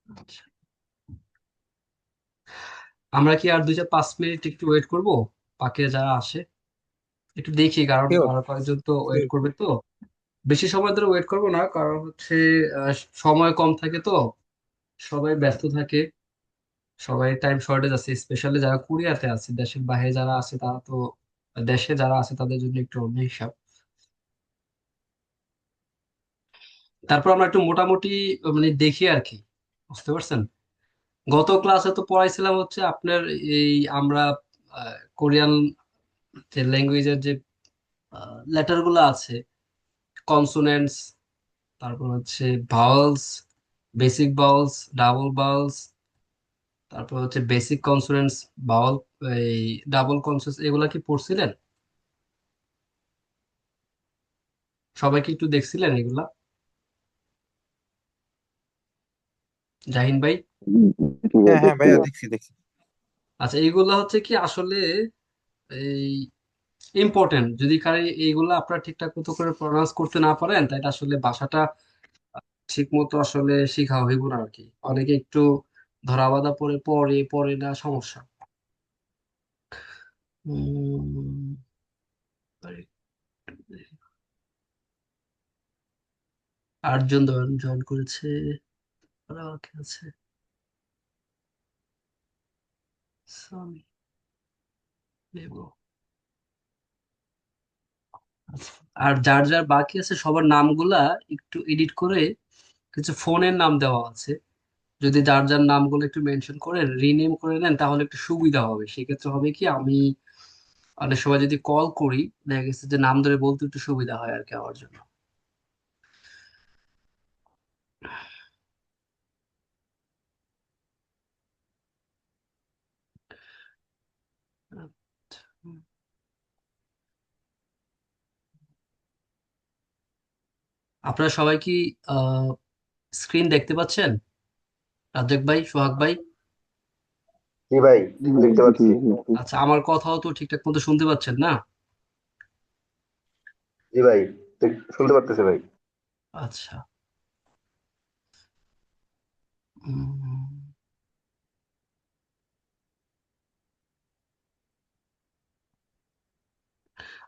আচ্ছা, আমরা কি আর 2 4 5 মিনিট একটু ওয়েট করব, বাকি যারা আসে একটু দেখি, কারণ শিওর। আরো কয়েকজন তো ওয়েট করবে তো। বেশি সময় ধরে ওয়েট করবো না, কারণ হচ্ছে আহ, সময় কম থাকে তো, সবাই ব্যস্ত থাকে, সবাই টাইম শর্টেজ আছে, স্পেশালি যারা কোরিয়াতে আছে, দেশের বাইরে যারা আছে তারা তো, দেশে যারা আছে তাদের জন্য একটু অন্য হিসাব। তারপর আমরা একটু মোটামুটি মানে দেখি আর কি, বুঝতে পারছেন। গত ক্লাসে তো পড়াইছিলাম হচ্ছে আপনার এই আমরা কোরিয়ান যে ল্যাঙ্গুয়েজের যে লেটার গুলো আছে, কনসোনেন্টস, তারপর হচ্ছে vowels, basic vowels, double vowels, তারপর হচ্ছে বেসিক কনসোনেন্টস, ভাওয়েল, এই ডাবল কনসোনেন্টস, এগুলা কি পড়ছিলেন? সবাই কি একটু দেখছিলেন এগুলা? জাহিন ভাই? হ্যাঁ হ্যাঁ ভাইয়া, দেখছি দেখছি। আচ্ছা, এইগুলা হচ্ছে কি আসলে এই ইম্পর্টেন্ট, যদি কারি এইগুলা আপনারা ঠিকঠাক মতো করে প্রনাউন্স করতে না পারেন তাই আসলে ভাষাটা ঠিক মতো আসলে শিখা হইব না আর কি। অনেকে একটু ধরা বাঁধা পড়ে, পড়ে পড়ে না, সমস্যা। উম, আটজন জয়েন করেছে, আর কে আছে? সামি, দেবো। আচ্ছা, আর যার যার বাকি আছে সবার নামগুলা একটু এডিট করে কিছু ফোনের নাম দেওয়া আছে, যদি যার যার নামগুলো একটু মেনশন করে রিনেম করে নেন তাহলে একটু সুবিধা হবে। সেক্ষেত্রে হবে কি, আমি অনেক সময় যদি কল করি দেখা গেছে যে নাম ধরে বলতে একটু সুবিধা হয় আর কি আমার জন্য। আপনারা সবাই কি আহ স্ক্রিন দেখতে পাচ্ছেন? রাজেক ভাই, সোহাগ ভাই? জি ভাই, দেখতে পাচ্ছি। আচ্ছা, আমার কথাও তো ঠিকঠাক মতো শুনতে পাচ্ছেন না? জি ভাই, শুনতে পারতেছি ভাই। আচ্ছা। উম,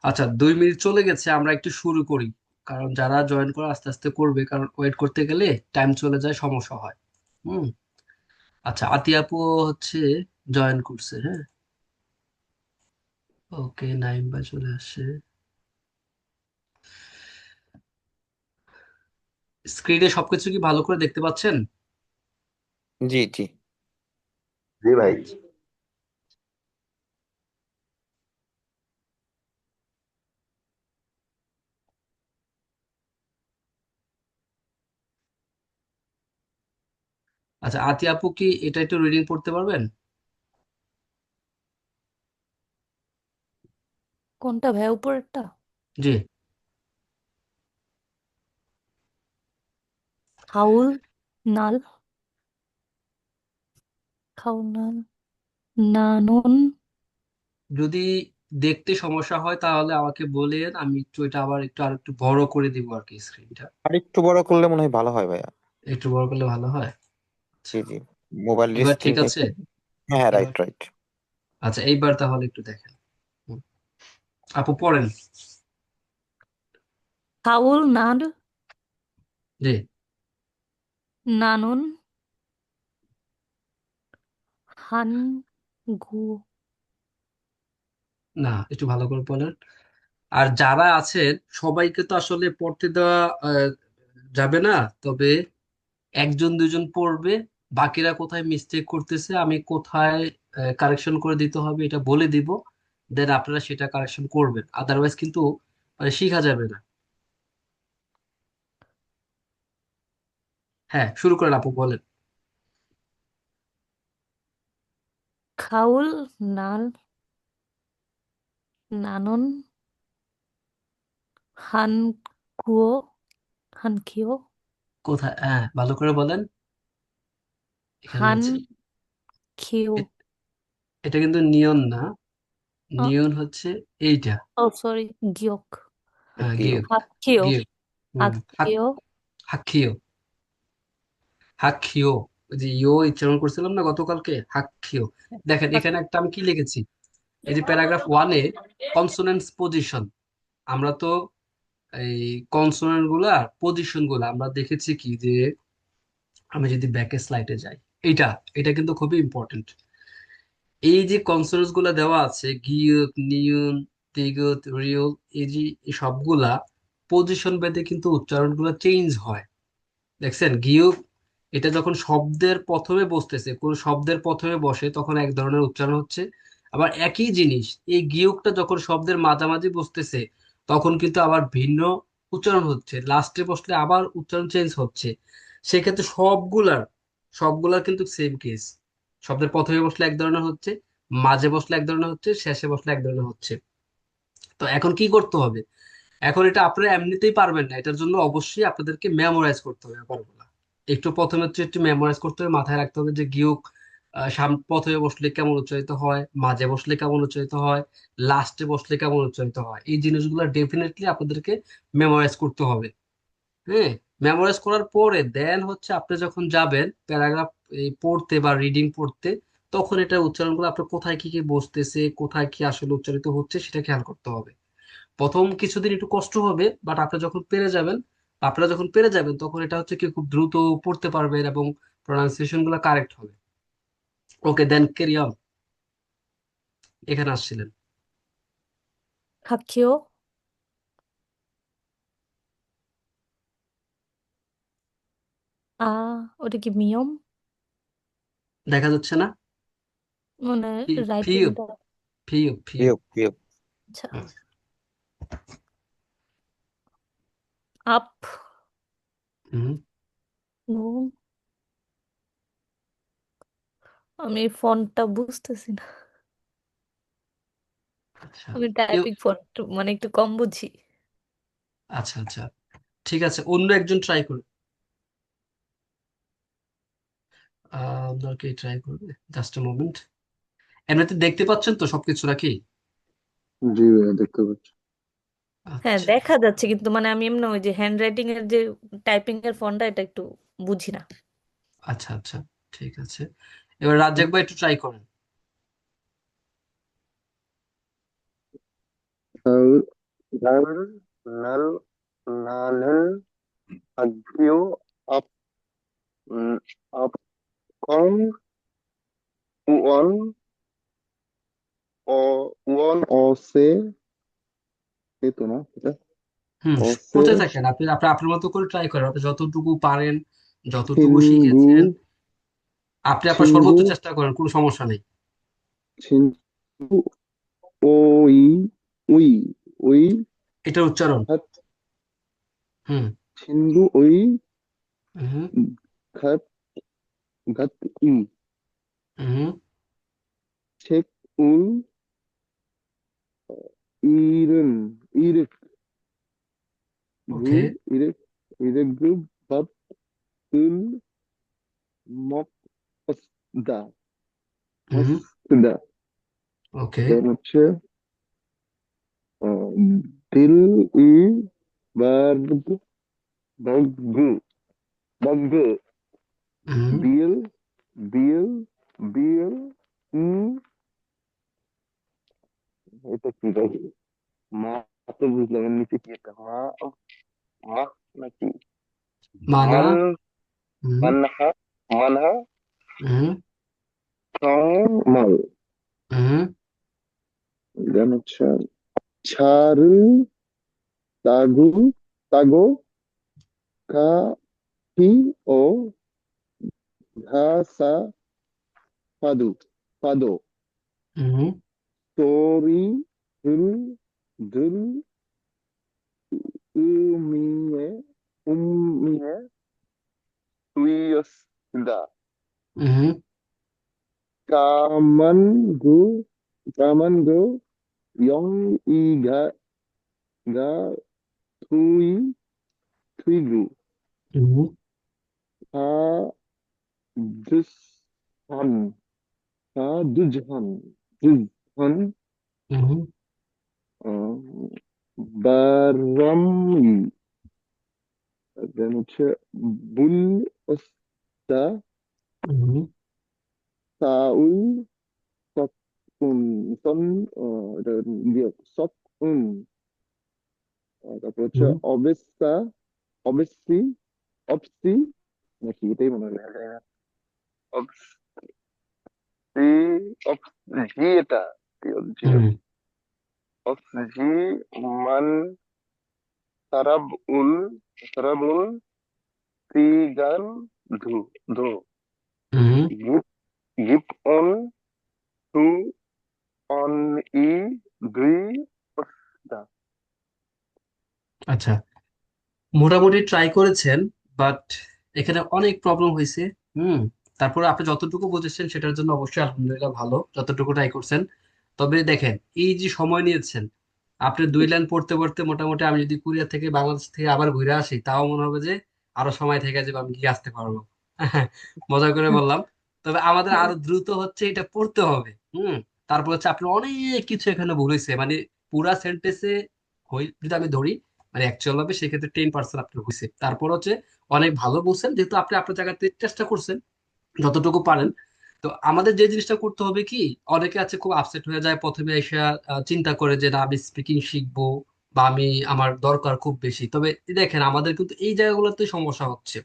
আচ্ছা, 2 মিনিট চলে গেছে, আমরা একটু শুরু করি, কারণ যারা জয়েন করে আস্তে আস্তে করবে, কারণ ওয়েট করতে গেলে টাইম চলে যায়, সমস্যা হয়। হুম। আচ্ছা, আতি আপু হচ্ছে জয়েন করছে, হ্যাঁ। ওকে, নাইম ভাই চলে আসছে। স্ক্রিনে সবকিছু কি ভালো করে দেখতে পাচ্ছেন? জি জি। জি ভাই। আচ্ছা। আচ্ছা, আতি আপু কি এটা একটু রিডিং পড়তে পারবেন? কোনটা ভাই, উপরেরটা? জি। খাউল নাল, খাউল নাল, নানুন। যদি দেখতে সমস্যা হয় তাহলে আমাকে বলেন, আমি একটু এটা আবার একটু আর একটু বড় করে দিব আর কি স্ক্রিনটা। আর একটু বড় করলে মনে হয় ভালো হয় ভাইয়া। একটু বড় করলে ভালো হয়। জি আচ্ছা, জি। মোবাইলের এবার ঠিক স্ক্রিনটা আছে? একটু। হ্যাঁ, এবার, রাইট রাইট। আচ্ছা এইবার তাহলে একটু দেখেন। হুম। আপু পড়েন। খাউল নাল, জি। নানুন, হান গু। না, একটু ভালো করে পড়েন। আর যারা আছেন সবাইকে তো আসলে পড়তে দেওয়া যাবে না, তবে একজন দুজন পড়বে, বাকিরা কোথায় মিস্টেক করতেছে, আমি কোথায় কারেকশন করে দিতে হবে এটা বলে দিব, দেন আপনারা সেটা কারেকশন করবেন, আদারওয়াইজ কিন্তু মানে শিখা যাবে না। হ্যাঁ, শুরু করেন আপু, বলেন। খাউল নাল, নানুন, হান কুয়ো, হান খিও, কোথায়, হ্যাঁ ভালো করে বলেন। এখানে হান আছে। খিও। এ- এটা কিন্তু নিয়ন না, নিয়ন হচ্ছে এইটা। ও সরি, গিয়ক। হ্যাঁ, কি? গিয়ে, হাত খিও, গিয়ে, হাত হাক, খিও, হাক্ষিও। হাক্ষিও, ওই যে ইও উচ্চারণ করছিলাম না গতকালকে, হাক্ষিও। দেখেন এখানে একটা আমি কি লিখেছি, এই যে প্যারাগ্রাফ ওয়ানে কনসোনেন্টস পজিশন, আমরা তো এই কনসোনেন্ট গুলা পজিশন গুলা আমরা দেখেছি কি যে, আমি যদি ব্যাকে স্লাইডে যাই, এটা এটা কিন্তু খুবই ইম্পর্টেন্ট। এই যে কনসোনেন্টস গুলা দেওয়া আছে, গিয়ত, নিয়ন, তিগত, রিয়ল, এই যে এই সবগুলা পজিশন ভেদে কিন্তু উচ্চারণ গুলা চেঞ্জ হয়। দেখছেন গিয়ক, এটা যখন শব্দের প্রথমে বসতেছে, কোন শব্দের প্রথমে বসে তখন এক ধরনের উচ্চারণ হচ্ছে। আবার একই জিনিস এই গিয়কটা যখন শব্দের মাঝামাঝি বসতেছে তখন কিন্তু আবার ভিন্ন উচ্চারণ হচ্ছে, লাস্টে বসলে আবার উচ্চারণ চেঞ্জ হচ্ছে। সেক্ষেত্রে সবগুলার কিন্তু সেম কেস, শব্দের প্রথমে বসলে এক ধরনের হচ্ছে, মাঝে বসলে এক ধরনের হচ্ছে, শেষে বসলে এক ধরনের হচ্ছে। তো এখন কি করতে হবে? এখন এটা আপনারা এমনিতেই পারবেন না, এটার জন্য অবশ্যই আপনাদেরকে মেমোরাইজ করতে হবে ব্যাপারগুলো। একটু প্রথমে হচ্ছে একটু মেমোরাইজ করতে হবে, মাথায় রাখতে হবে যে গিয়ক প্রথমে বসলে কেমন উচ্চারিত হয়, মাঝে বসলে কেমন উচ্চারিত হয়, লাস্টে বসলে কেমন উচ্চারিত হয়। এই জিনিসগুলো ডেফিনেটলি আপনাদেরকে মেমোরাইজ করতে হবে। হ্যাঁ, মেমোরাইজ করার পরে দেন হচ্ছে আপনি যখন যাবেন প্যারাগ্রাফ এই পড়তে বা রিডিং পড়তে, তখন এটা উচ্চারণগুলো আপনার কোথায় কি কি বসতেছে, কোথায় কি আসলে উচ্চারিত হচ্ছে সেটা খেয়াল করতে হবে। প্রথম কিছুদিন একটু কষ্ট হবে, বাট আপনি যখন পেরে যাবেন, বা আপনারা যখন পেরে যাবেন তখন এটা হচ্ছে কি খুব দ্রুত পড়তে পারবেন এবং প্রনাউন্সিয়েশন গুলো কারেক্ট হবে। ওকে, দেন ক্যারি অন, এখানে আসছিলেন। 학교, ওটা কি মিয়ম? দেখা যাচ্ছে না? মানে ফিউব, রাইটিংটা। ফিউব, ফিউব। প্রিয় প্রিয়। আচ্ছা, আপ, হুম। নুন। আমি ফন্টটা বুঝতেছি না, আচ্ছা, আমি কেউ, টাইপিং ফন্ট মানে একটু কম বুঝি। আচ্ছা আচ্ছা, ঠিক আছে, অন্য একজন ট্রাই করবে। আপনার কি ট্রাই করবে? Just a moment. এমনিতে দেখতে পাচ্ছেন তো সবকিছু নাকি? জি ভাইয়া দেখতে পাচ্ছি। হ্যাঁ আচ্ছা দেখা যাচ্ছে, কিন্তু মানে আমি এমনি ওই যে হ্যান্ড রাইটিং এর যে টাইপিং এর ফন্টটা এটা একটু বুঝি না। আচ্ছা আচ্ছা, ঠিক আছে। এবার রাজ্জাক ভাই একটু ট্রাই করেন। নল, নল, নল, নানল, আগ্নেয়, আপ, আপ, কম, উয়ন, অ, উয়ন, অসে, এই তো না এটা, হুম, অসে, করতে থাকেন, আপনি আপনি আপনার মতো করে ট্রাই করেন, আপনি যতটুকু পারেন, যতটুকু ছিনগু, শিখেছেন আপনি আপনার ছিনগু, সর্বোচ্চ চেষ্টা করেন, কোনো সমস্যা নেই। ছিনগু, ওই, উই, উই, এটার উচ্চারণ। হাত, হুম। ছিনগু, ওই, হুম। ঘাত, ঘাত, ই, হুম। ছেক, উল, ইরন, ইরেক, গু, ওকে। ইরেক, ইরেক, গু, বাপ, উল, মক, দা, হুম। দা। ওকে। দেন হচ্ছে দিল, ই, বার্গ, বার্গু, বার্গু, হুম। বিল, বিল, বিল, ই, এটা কি ভাই? মা তো বুঝলাম, এর নিচে কি একটা মা, মা নাকি মানা। মান, হুম। মানহা, মানহা, হুম। মাল। হুম। দেন হচ্ছে ছারু, তাগু, তাগো, কাহি ও ঘাসা, পাদু, পাদো, হুম। তোরি, ধুল, ধুল, উমিয়ে, উমিয়ে, তুইয়সদা, হুম। কামানগু, কামানগু, ইয়ং, ইগা, গা, থুই, থুইগু, হুম। হা, দুসহান, হা, দুজহান, দুজহান, হুম। বারামি, দেন হচ্ছে বুল, তা হুম সাউল সৎ সন এটা বিয়োগ সৎ তারপর হচ্ছে হুম অবেস্তা অবেস্সি অবসি নাকি এটাই মনে হয় অবসি অবসি এটা জি হুম অবসি মান সারাব উল সারাবুল তিগান ধু ধু হুম গিফট গিফট অন টু অন ই দুই আচ্ছা, মোটামুটি ট্রাই করেছেন, বাট এখানে অনেক প্রবলেম হয়েছে। হুম তারপরে আপনি যতটুকু বুঝেছেন সেটার জন্য অবশ্যই আলহামদুলিল্লাহ, ভালো যতটুকু ট্রাই করছেন। তবে দেখেন, এই যে সময় নিয়েছেন, আপনি 2 লাইন পড়তে পড়তে মোটামুটি, আমি যদি কোরিয়া থেকে বাংলাদেশ থেকে আবার ঘুরে আসি তাও মনে হবে যে আরো সময় থেকে যাবে, আমি কি আসতে পারবো। মজা করে বললাম। তবে আমাদের আরো দ্রুত হচ্ছে এটা পড়তে হবে। তারপর হচ্ছে আপনি অনেক কিছু এখানে ভুল হয়েছে, মানে পুরা সেন্টেন্সে যদি আমি ধরি, মানে অ্যাকচুয়াল ভাবে সেক্ষেত্রে 10% আপনার হয়েছে। তারপর হচ্ছে অনেক ভালো বলছেন, যেহেতু আপনি আপনার জায়গাতে চেষ্টা করছেন যতটুকু পারেন। তো আমাদের যে জিনিসটা করতে হবে কি, অনেকে আছে খুব আপসেট হয়ে যায় প্রথমে এসে, চিন্তা করে যে না আমি স্পিকিং শিখবো বা আমি, আমার দরকার খুব বেশি। তবে দেখেন, আমাদের কিন্তু এই জায়গাগুলোতে সমস্যা হচ্ছে।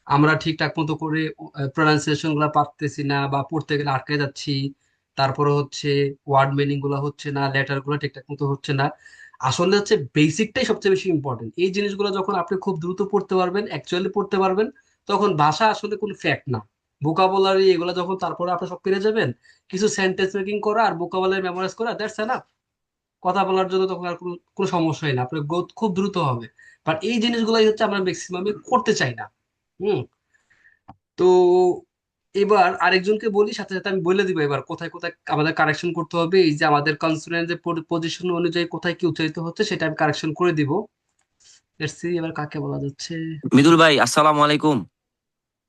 আমরা ঠিকঠাক মতো করে প্রনাউন্সিয়েশন গুলা পারতেছি না, বা পড়তে গেলে আটকে যাচ্ছি। তারপরে হচ্ছে ওয়ার্ড মিনিং গুলা হচ্ছে না, লেটার গুলা ঠিকঠাক মতো হচ্ছে না। আসলে হচ্ছে বেসিকটাই সবচেয়ে বেশি ইম্পর্টেন্ট। এই জিনিসগুলো যখন আপনি খুব দ্রুত পড়তে পারবেন, অ্যাকচুয়ালি পড়তে পারবেন, তখন ভাষা আসলে কোনো ফ্যাক্ট না। ভোকাবুলারি এগুলো যখন তারপরে আপনি সব পেরে যাবেন, কিছু সেন্টেন্স মেকিং করা আর ভোকাবুলারি মেমোরাইজ করা, দ্যাটস এনাফ। কথা বলার জন্য তখন আর কোনো কোনো সমস্যাই না, আপনার গ্রোথ খুব দ্রুত হবে। বাট এই জিনিসগুলাই হচ্ছে আমরা ম্যাক্সিমামে করতে চাই না। হুম তো এবার আরেকজনকে বলি, সাথে সাথে আমি বলে দিব এবার কোথায় কোথায় আমাদের কারেকশন করতে হবে। এই যে আমাদের কনসোনেন্ট যে পজিশন অনুযায়ী কোথায় কি উচ্চারিত হচ্ছে সেটা আমি কারেকশন করে দিব। লেটস সি এবার কাকে বলা যাচ্ছে। মৃদুল ভাই, আসসালামু আলাইকুম।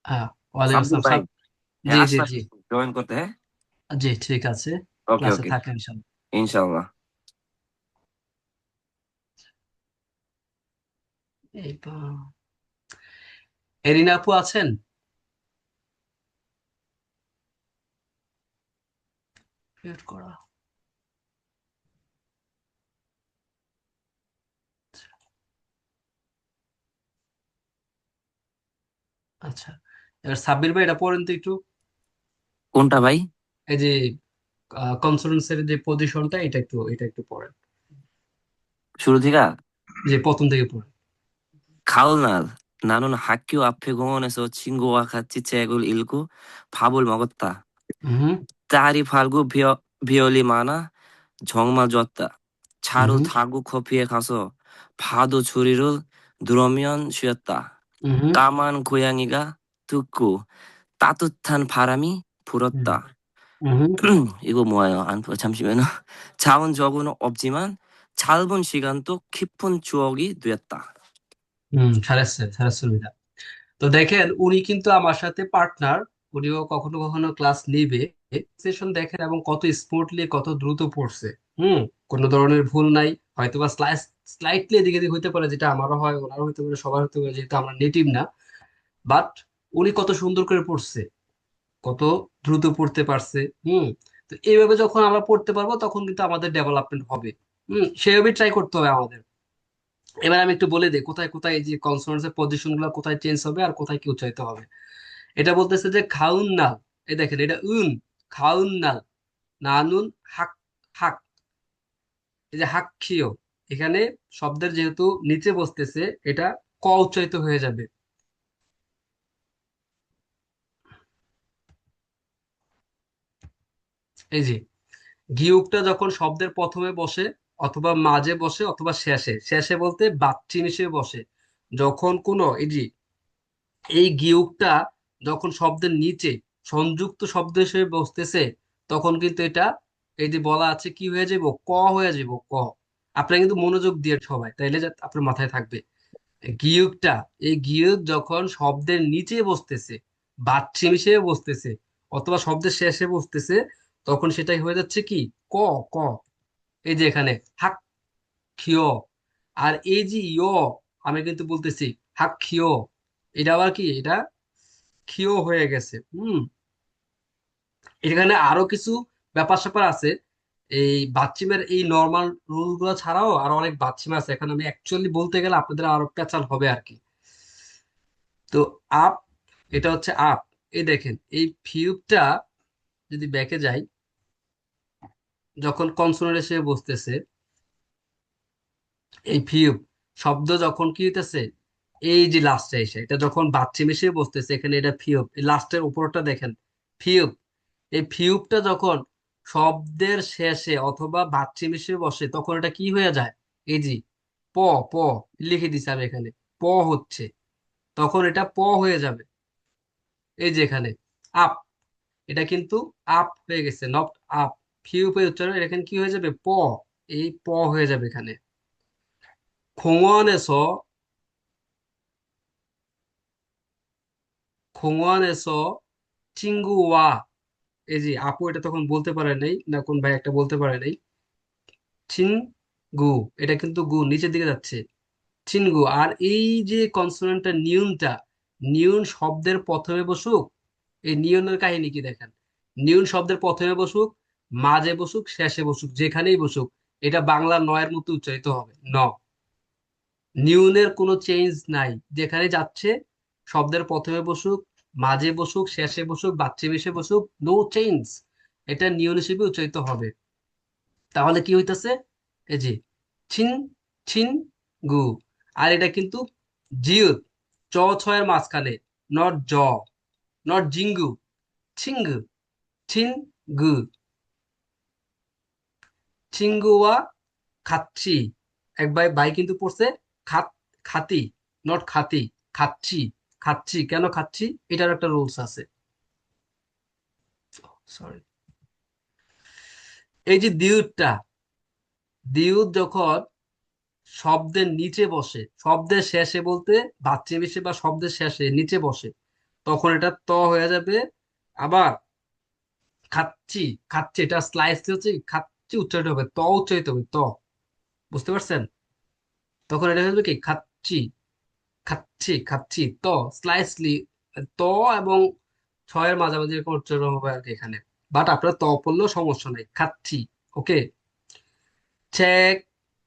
হ্যাঁ, ওয়ালাইকুম সাব্বির আসসালাম ভাই, জি হ্যাঁ জি আসলাম জি জয়েন করতে। হ্যাঁ, জি, ঠিক আছে। ওকে ক্লাসে ওকে, থাকেন ইনশাল্লাহ। ইনশাল্লাহ। এইবার এরিনা আপু আছেন? মিউট করা। আচ্ছা, এবার সাব্বির ভাই এটা পড়েন তো একটু। কোনটা ভাই? এই যে কনসোনেন্টস এর যে পজিশনটা, এটা একটু পড়েন। শুরু থেকে। যে প্রথম থেকে পড়েন। 가을날 나는 학교 앞에 공원에서 친구와 같이 책을 읽고 밥을 먹었다. হুম 딸이 팔고 비열이 많아 정말 좋았다. 차로 হুম 타고 커피에 가서 파도 소리를 들으면 쉬었다. হুম 까만 고양이가 듣고 따뜻한 바람이 হুম 불었다. হুম 이거 뭐예요? 잠시만요. 자은 적은 없지만 짧은 시간도 깊은 추억이 되었다. 잘했어요, 잘했습니다। তো দেখেন, উনি কিন্তু আমার সাথে পার্টনার। উনিও কখনো কখনো ক্লাস নিবে। সেশন দেখেন এবং কত স্মুথলি, কত দ্রুত পড়ছে। হুম কোনো ধরনের ভুল নাই। হয়তোবা স্লাইটলি এদিকে এদিক হইতে পারে, যেটা আমারও হয়, ওনারও হইতে পারে, সবার হতে পারে, যেহেতু আমরা নেটিভ না। বাট উনি কত সুন্দর করে পড়ছে, কত দ্রুত পড়তে পারছে। হুম তো এইভাবে যখন আমরা পড়তে পারবো, তখন কিন্তু আমাদের ডেভেলপমেন্ট হবে। সেভাবে ট্রাই করতে হবে আমাদের। এবার আমি একটু বলে দিই কোথায় কোথায় এই যে কনসোনেন্টস এর পজিশন গুলো কোথায় চেঞ্জ হবে আর কোথায় কি উচ্চারিত হবে। এটা বলতেছে যে খাউন নাল। এই দেখেন, এটা খাউন নাল, নানুন, হাক, হাক। এই যে হাক্কিও, এখানে শব্দের যেহেতু নিচে বসতেছে, এটা ক উচ্চারিত হয়ে যাবে। এই যে গিয়ুকটা যখন শব্দের প্রথমে বসে, অথবা মাঝে বসে, অথবা শেষে, শেষে বলতে বাচ্চিন হিসেবে বসে। যখন কোনো এই যে এই গিয়ুকটা যখন শব্দের নিচে সংযুক্ত শব্দ হিসেবে বসতেছে, তখন কিন্তু এটা, এই যে বলা আছে, কি হয়ে যাব, ক হয়ে যাব, ক। আপনারা কিন্তু মনোযোগ দিয়ে সবাই, তাইলে আপনার মাথায় থাকবে। গিয়ুকটা, এই গিয়ুক যখন শব্দের নিচে বসতেছে, বাচ্চিম হিসেবে বসতেছে, অথবা শব্দের শেষে বসতেছে, তখন সেটাই হয়ে যাচ্ছে কি, ক, ক। এই যে এখানে হাক খিয়। আর এই যে ইয়, আমি কিন্তু বলতেছি হাক খিয়। এটা আবার কি, এটা ক্ষীয় হয়ে গেছে। এখানে আরো কিছু ব্যাপার স্যাপার আছে। এই বাচ্চিমের এই নর্মাল রুল গুলো ছাড়াও আরো অনেক বাচ্চিম আছে, এখন আমি অ্যাকচুয়ালি বলতে গেলে আপনাদের আরো পেঁচাল হবে আর কি। তো আপ, এটা হচ্ছে আপ। এই দেখেন এই ফিউবটা যদি ব্যাকে যাই, যখন কনসোনেন্ট এসে বসতেছে, এই ফিউব শব্দ যখন কি হইতেছে, এই যে লাস্টে এসে এটা যখন বাচ্চিম এসে বসতেছে, এখানে এটা ফিউব, এই লাস্টের উপরটা দেখেন ফিউব। এই ফিউবটা যখন শব্দের শেষে অথবা বাচ্চিম এসে বসে, তখন এটা কি হয়ে যায়, এই যে প, প লিখে দিছি আমি এখানে, প হচ্ছে, তখন এটা প হয়ে যাবে। এই যে এখানে আপ, এটা কিন্তু আপ হয়ে গেছে, নট আপ। ফিউব হয়ে উচ্চারণ, এটা এখানে কি হয়ে যাবে, প, এই প হয়ে যাবে এখানে। 공원에서 공원에서 친구와, এই যে আপু এটা তখন বলতে পারে নাই, না কোন ভাই একটা বলতে পারে নাই, চিনগু, এটা কিন্তু গু নিচের দিকে যাচ্ছে, চিনগু। আর এই যে কনসোনেন্টটা নিউনটা, নিউন শব্দের প্রথমে বসুক, এই নিউনের কাহিনী কি দেখেন, নিউন শব্দের প্রথমে বসুক, মাঝে বসুক, শেষে বসুক, যেখানেই বসুক, এটা বাংলা নয়ের মতো উচ্চারিত হবে, ন। নিউনের কোনো চেঞ্জ নাই, যেখানে যাচ্ছে শব্দের প্রথমে বসুক, মাঝে বসুক, শেষে বসুক, বাচ্চা বেশে বসুক, নো চেঞ্জ, এটা নিউন হিসেবে উচ্চারিত হবে। তাহলে কি হইতাছে, এই যে ছিন, ছিন গু। আর এটা কিন্তু জিউত, চ ছয়ের মাঝখানে, নট জ, নট জিঙ্গু, ছিঙ্গু, ছিন গু। চিঙ্গুয়া খাচ্ছি, এক ভাই ভাই কিন্তু পড়ছে খাত, খাতি, নট খাতি, খাচ্ছি, খাচ্ছি, কেন খাচ্ছি, এটার একটা রুলস আছে, সরি। এই যে দিউটটা, দিউট যখন শব্দের নিচে বসে, শব্দের শেষে বলতে বাচ্চা মিশে বা শব্দের শেষে নিচে বসে, তখন এটা ত হয়ে যাবে। আবার খাচ্ছি, খাচ্ছি, এটা স্লাইস হচ্ছে খাচ্ছি উচ্চারিত হবে, ত উচ্চারিত হবে, ত, বুঝতে পারছেন? তখন এটা হবে কি খাচ্ছি, খাচ্ছি, খাচ্ছি, ত স্লাইসলি, ত এবং ছয়ের মাঝামাঝি এরকম উচ্চারণ হবে আর কি এখানে। বাট আপনার ত পড়লেও সমস্যা নাই, খাচ্ছি। ওকে, চেক,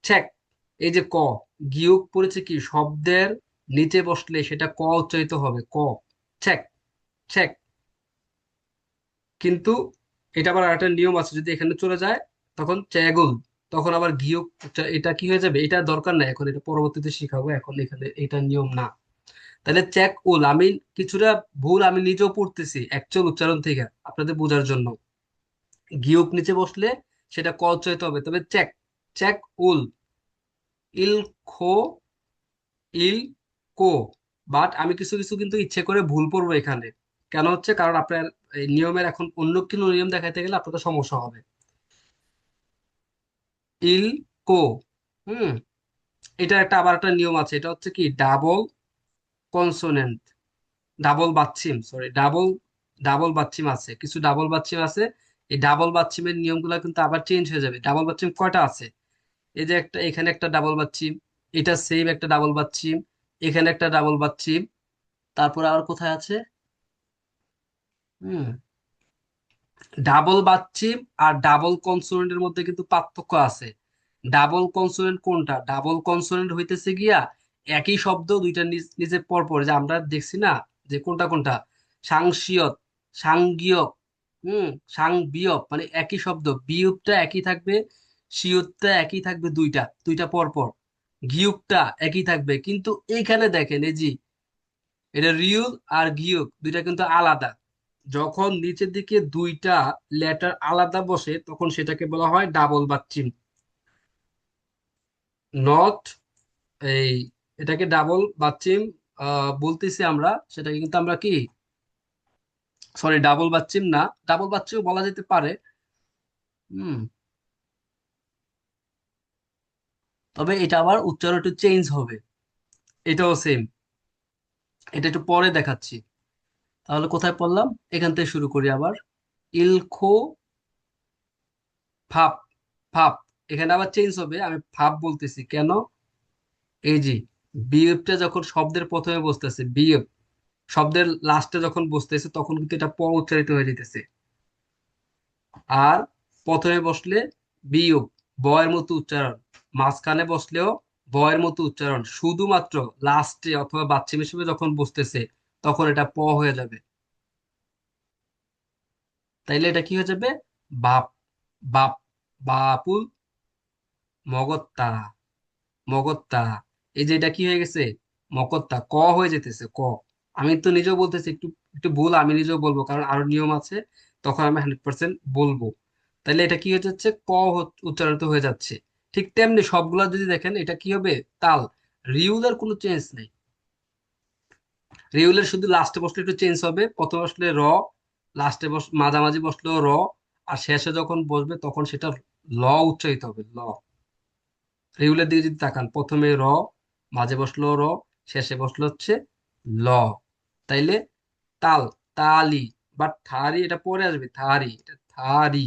চেক, এই যে ক, গিয়োগ পড়েছে কি শব্দের নিচে বসলে সেটা ক উচ্চারিত হবে, ক, চেক, চেক। কিন্তু এটা আবার একটা নিয়ম আছে, যদি এখানে চলে যায় তখন চেগুল, তখন আবার গিয়োগ এটা কি হয়ে যাবে, এটা দরকার নাই, এখন এটা পরবর্তীতে শিখাবো, এখন এখানে এটা নিয়ম না। তাহলে চেক উল, আমি কিছুটা ভুল আমি নিজেও পড়তেছি অ্যাকচুয়াল উচ্চারণ থেকে আপনাদের বোঝার জন্য। গিয়োগ নিচে বসলে সেটা ক উচ্চারিত হবে, তবে চেক, চেক উল, ইল খো, ইল কো। বাট আমি কিছু কিছু কিন্তু ইচ্ছে করে ভুল পড়বো এখানে, কেন হচ্ছে, কারণ আপনার এই নিয়মের এখন অন্য কোনো নিয়ম দেখাইতে গেলে আপনাদের সমস্যা হবে। ইল কো, হুম, এটা একটা আবার একটা নিয়ম আছে, এটা হচ্ছে কি ডাবল কনসোনেন্ট, ডাবল বাচ্চিম, সরি ডাবল, ডাবল বাচ্চিম আছে, কিছু ডাবল বাচ্চিম আছে। এই ডাবল বাচ্চিমের নিয়মগুলো কিন্তু আবার চেঞ্জ হয়ে যাবে। ডাবল বাচ্চিম কয়টা আছে, এই যে একটা, এখানে একটা ডাবল বাচ্চিম, এটা সেম একটা ডাবল বাচ্চিম, এখানে একটা ডাবল বাচ্চিম, তারপরে আর কোথায় আছে, হুম, ডাবল বাচ্চিম আর ডাবল কনসোনেন্টের মধ্যে কিন্তু পার্থক্য আছে। ডাবল কনসোনেন্ট কোনটা, ডাবল কনসোনেন্ট হইতেছে গিয়া একই শব্দ দুইটা নিচে পর পর, যে আমরা দেখছি না যে কোনটা কোনটা, সাংসিয়ত, সাংগিয়ক, সাংবিয়ক, মানে একই শব্দ, বিয়োগটা একই থাকবে, সিয়োগটা একই থাকবে, দুইটা দুইটা পর পর, গিয়োগটা একই থাকবে, কিন্তু এইখানে দেখেন এই যে এটা রিউল আর গিয়োগ দুইটা কিন্তু আলাদা। যখন নিচের দিকে দুইটা লেটার আলাদা বসে তখন সেটাকে বলা হয় ডাবল বাচ্চিম, নট এই, এটাকে ডাবল বাচ্চিম বলতেছি আমরা, সেটাকে কিন্তু আমরা কি, সরি ডাবল বাচ্চিম না, ডাবল বাচ্চিও বলা যেতে পারে। হুম, তবে এটা আবার উচ্চারণ একটু চেঞ্জ হবে, এটাও সেম, এটা একটু পরে দেখাচ্ছি। তাহলে কোথায় পড়লাম, এখান থেকে শুরু করি আবার। ইলখো ফাপ, ফাপ, এখানে আবার চেঞ্জ হবে, আমি ফাপ বলতেছি কেন, এই যে বিয়োগটা যখন শব্দের প্রথমে বসতেছে, বিয়োগ শব্দের লাস্টে যখন বসতেছে তখন কিন্তু এটা প উচ্চারিত হয়ে যেতেছে। আর প্রথমে বসলে বিয়োগ, বয়ের মতো উচ্চারণ। মাঝখানে বসলেও বয়ের মতো উচ্চারণ। শুধুমাত্র লাস্টে অথবা বাচ্চিম হিসেবে যখন বসতেছে তখন এটা প হয়ে যাবে। তাইলে এটা কি হয়ে যাবে? বাপ, বাপ, বাপুল, মগত্তা, মগত্তা। এই যে এটা কি হয়ে গেছে? মকত্তা, ক হয়ে যেতেছে, ক। আমি তো নিজেও বলতেছি, একটু একটু ভুল আমি নিজেও বলবো, কারণ আরো নিয়ম আছে, তখন আমি 100% বলবো। তাহলে এটা কি হয়ে যাচ্ছে? ক উচ্চারিত হয়ে যাচ্ছে। ঠিক তেমনি সবগুলা যদি দেখেন, এটা কি হবে? তাল। রিউলের কোনো চেঞ্জ নেই। রিউলের শুধু লাস্টে বসলে একটু চেঞ্জ হবে, প্রথমে বসলে র, লাস্টে মাঝামাঝি বসলেও র, আর শেষে যখন বসবে তখন সেটা ল উচ্চারিত হবে, ল। রিউলের দিকে যদি তাকান, প্রথমে র, মাঝে বসলো র, শেষে বসলো হচ্ছে ল। তাইলে তাল, তালি। বাট থারি এটা পরে আসবে, থারি, এটা থারি,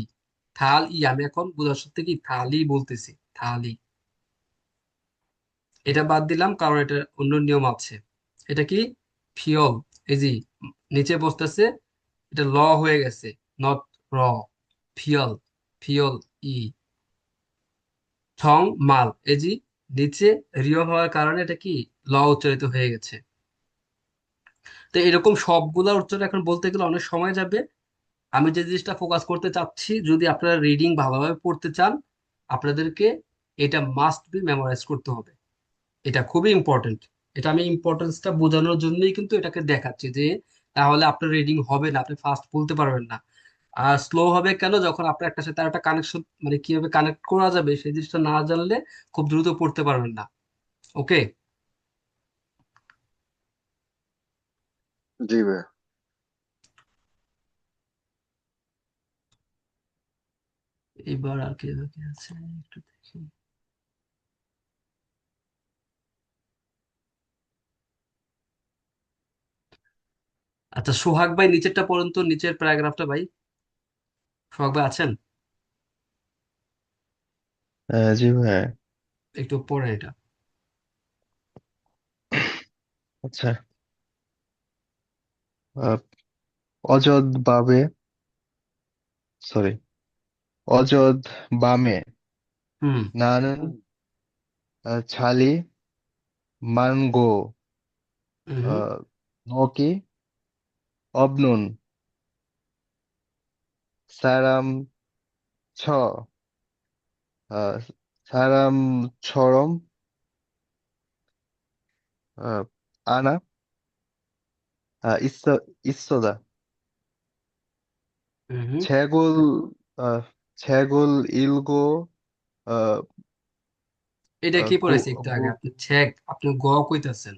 থাল ই। আমি এখন বোঝার সাথে কি থালি বলতেছি, থালি। এটা বাদ দিলাম কারণ এটা অন্য নিয়ম আছে। এটা কি? ফিয়ল। এই যে নিচে বসতেছে, এটা ল হয়ে গেছে, নট র। ফিয়ল, ফিয়ল ই। ছং মাল, এই যে নিচে রিয় হওয়ার কারণে এটা কি ল উচ্চারিত হয়ে গেছে। তো এরকম সবগুলা উচ্চারণ এখন বলতে গেলে অনেক সময় যাবে। আমি যে জিনিসটা ফোকাস করতে চাচ্ছি, যদি আপনারা রিডিং ভালোভাবে পড়তে চান, আপনাদেরকে এটা মাস্ট বি মেমোরাইজ করতে হবে। এটা খুবই ইম্পর্টেন্ট। এটা আমি ইম্পর্টেন্সটা বোঝানোর জন্যই কিন্তু এটাকে দেখাচ্ছি, যে তাহলে আপনার রিডিং হবে না, আপনি ফাস্ট বলতে পারবেন না। আর স্লো হবে কেন? যখন আপনার একটা সাথে একটা কানেকশন, মানে কিভাবে কানেক্ট করা যাবে সেই জিনিসটা না জানলে খুব দ্রুত পড়তে পারবেন না। ওকে। জি ভাই। এবার আর কি বাকি আছে একটু দেখি। আচ্ছা, সোহাগ ভাই নিচেরটা পড়ুন তো, নিচের প্যারাগ্রাফটা ভাই। সোহাগ ভাই আছেন? জি ভাই। একটু পড়েন এটা। আচ্ছা। আহ, অযথ ভাবে, সরি, অযথ বামে হুম। 나는 찰리 망고 হুম। 너기 없는 사람 쳐 어, 사람처럼 어, 안아 있어다. হুম। 책을 책을 읽고 어, এটা কি পড়াইছে 구, একটু আগে? 구, আপনি ছেক, আপনি গ কইতাছেন,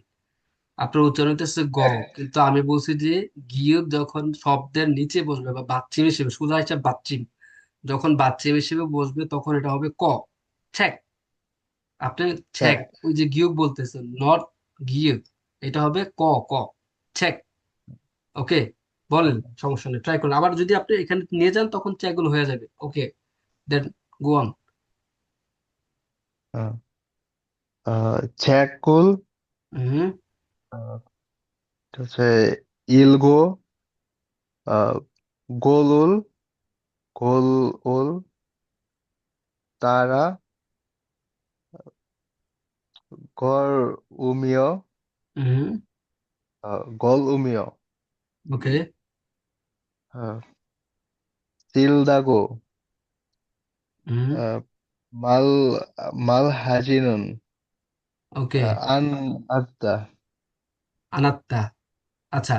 আপনার উচ্চারণ হইতেছে গ। কিন্তু আমি বলছি যে গিয়ে যখন শব্দের নিচে বসবে বা বাচ্চিম হিসেবে, সোজা হিসাব বাচ্চিম, যখন বাচ্চিম হিসেবে বসবে তখন এটা হবে ক, ছেক। আপনি ছেক, 책. ওই যে গিয়ক বলতেছেন, নট গিয়ক, এটা হবে ক, ক, ছেক। ওকে, বলেন, সমস্যা নেই, ট্রাই করুন। আবার যদি আপনি এখানে নিয়ে যান তখন চেকগুলো হয়ে যাবে। ওকে, দেন গো অন। 어, 책을 হুম। 어, 읽고 어, 골을 골을 따라 걸으며 হুম। 걸으며 ওকে। 어, 찔다고 হুম। 어, 말 말하지는 ওকে। 않았다. আনাত্তা। আচ্ছা,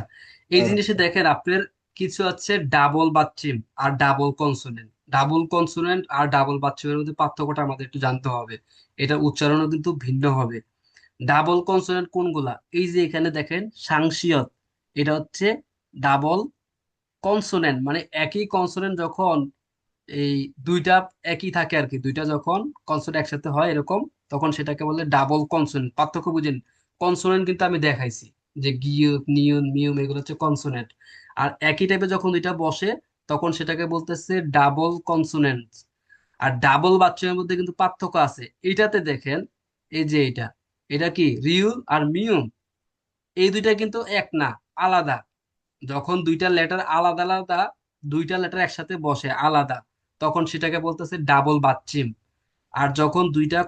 এই 어, জিনিসে দেখেন আপনার কিছু আছে ডাবল বাচ্চিম আর ডাবল কনসোনেন্ট। ডাবল কনসোনেন্ট আর ডাবল বাচ্চিমের মধ্যে পার্থক্যটা আমাদের একটু জানতে হবে। এটা উচ্চারণও কিন্তু ভিন্ন হবে। ডাবল কনসোনেন্ট কোনগুলা? এই যে এখানে দেখেন সাংসিয়ত, এটা হচ্ছে ডাবল কনসোনেন্ট। মানে একই কনসোনেন্ট যখন এই দুইটা একই থাকে আর কি, দুইটা যখন কনসোনেন্ট একসাথে হয় এরকম, তখন সেটাকে বলে ডাবল কনসোনেন্ট। পার্থক্য বুঝেন? কনসোনেন্ট কিন্তু আমি দেখাইছি, যে গিয়ুক, নিয়ন, মিউম, এগুলো হচ্ছে কনসোনেন্ট। আর একই টাইপে যখন দুইটা বসে তখন সেটাকে বলতেছে ডাবল কনসোনেন্ট। আর ডাবল বাচ্চাদের মধ্যে কিন্তু পার্থক্য আছে। এইটাতে দেখেন, এই যে এটা, এটা কি রিউ আর মিউম, এই দুইটা কিন্তু এক না। আলাদা, যখন দুইটা লেটার আলাদা আলাদা, দুইটা লেটার একসাথে বসে আলাদা, তখন সেটাকে বলতেছে ডাবল বাচ্চিম। আর যখন দুইটা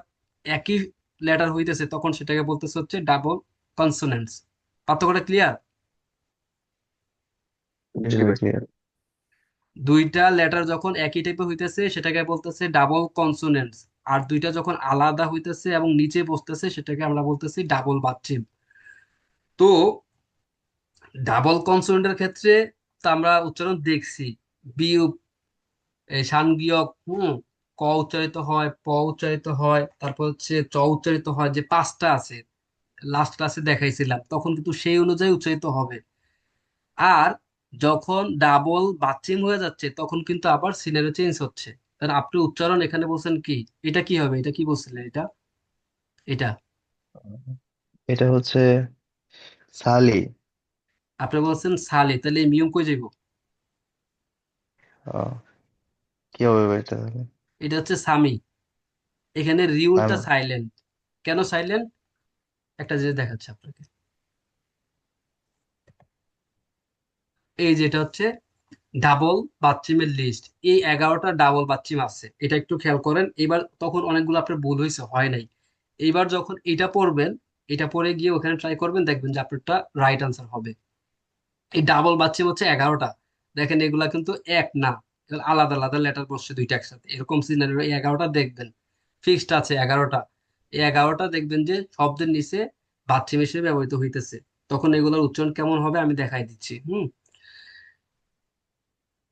একই লেটার হইতেছে তখন সেটাকে বলতেছে হচ্ছে ডাবল কনসোনেন্টস। পার্থক্যটা ক্লিয়ার? জি জি ভাই ভাই। ক্লিয়ার। দুইটা লেটার যখন একই টাইপের হইতেছে সেটাকে বলতেছে ডাবল কনসোনেন্টস, আর দুইটা যখন আলাদা হইতেছে এবং নিচে বসতেছে সেটাকে আমরা বলতেছি ডাবল বাচ্চিম। তো ডাবল কনসোনেন্টের ক্ষেত্রে তো আমরা উচ্চারণ দেখছি, বিয়োগ, সাংগীয়ক, ক উচ্চারিত হয়, প উচ্চারিত হয়, তারপর হচ্ছে চ উচ্চারিত হয়, যে পাঁচটা আছে লাস্ট ক্লাসে দেখাইছিলাম, তখন কিন্তু সেই অনুযায়ী উচ্চারিত হবে। আর যখন ডাবল বাচ্চিম হয়ে যাচ্ছে তখন কিন্তু আবার সিনারিও চেঞ্জ হচ্ছে। কারণ আপনি উচ্চারণ এখানে বলছেন কি, এটা কি হবে, এটা কি বলছিলেন, এটা এটা এটা হচ্ছে সালি। আপনি বলছেন সালে, তাহলে এই মিয়ম কই যাইব? আহ, কি হবে ভাই এটা তাহলে? এটা হচ্ছে সামি। এখানে রিউলটা সামি। সাইলেন্ট। কেন সাইলেন্ট? একটা জিনিস দেখাচ্ছে আপনাকে। এই যেটা হচ্ছে ডাবল বাথচিমের লিস্ট, এই 11টা ডাবল বাথচিম আছে, এটা একটু খেয়াল করেন। এবার তখন অনেকগুলো আপনার ভুল হয়েছে, হয় নাই। এইবার যখন এটা পড়বেন, এটা পড়ে গিয়ে ওখানে ট্রাই করবেন, দেখবেন যে আপনারটা রাইট আনসার হবে। এই ডাবল বাথচিম হচ্ছে 11টা। দেখেন এগুলা কিন্তু এক না, এগুলো আলাদা আলাদা লেটার বসছে দুইটা একসাথে, এরকম সিনারিও এই 11টা দেখবেন ফিক্সড আছে 11টা। এই 11টা দেখবেন যে শব্দের নিচে বাথচিম হিসেবে ব্যবহৃত হইতেছে। তখন এগুলোর উচ্চারণ কেমন হবে আমি দেখাই দিচ্ছি।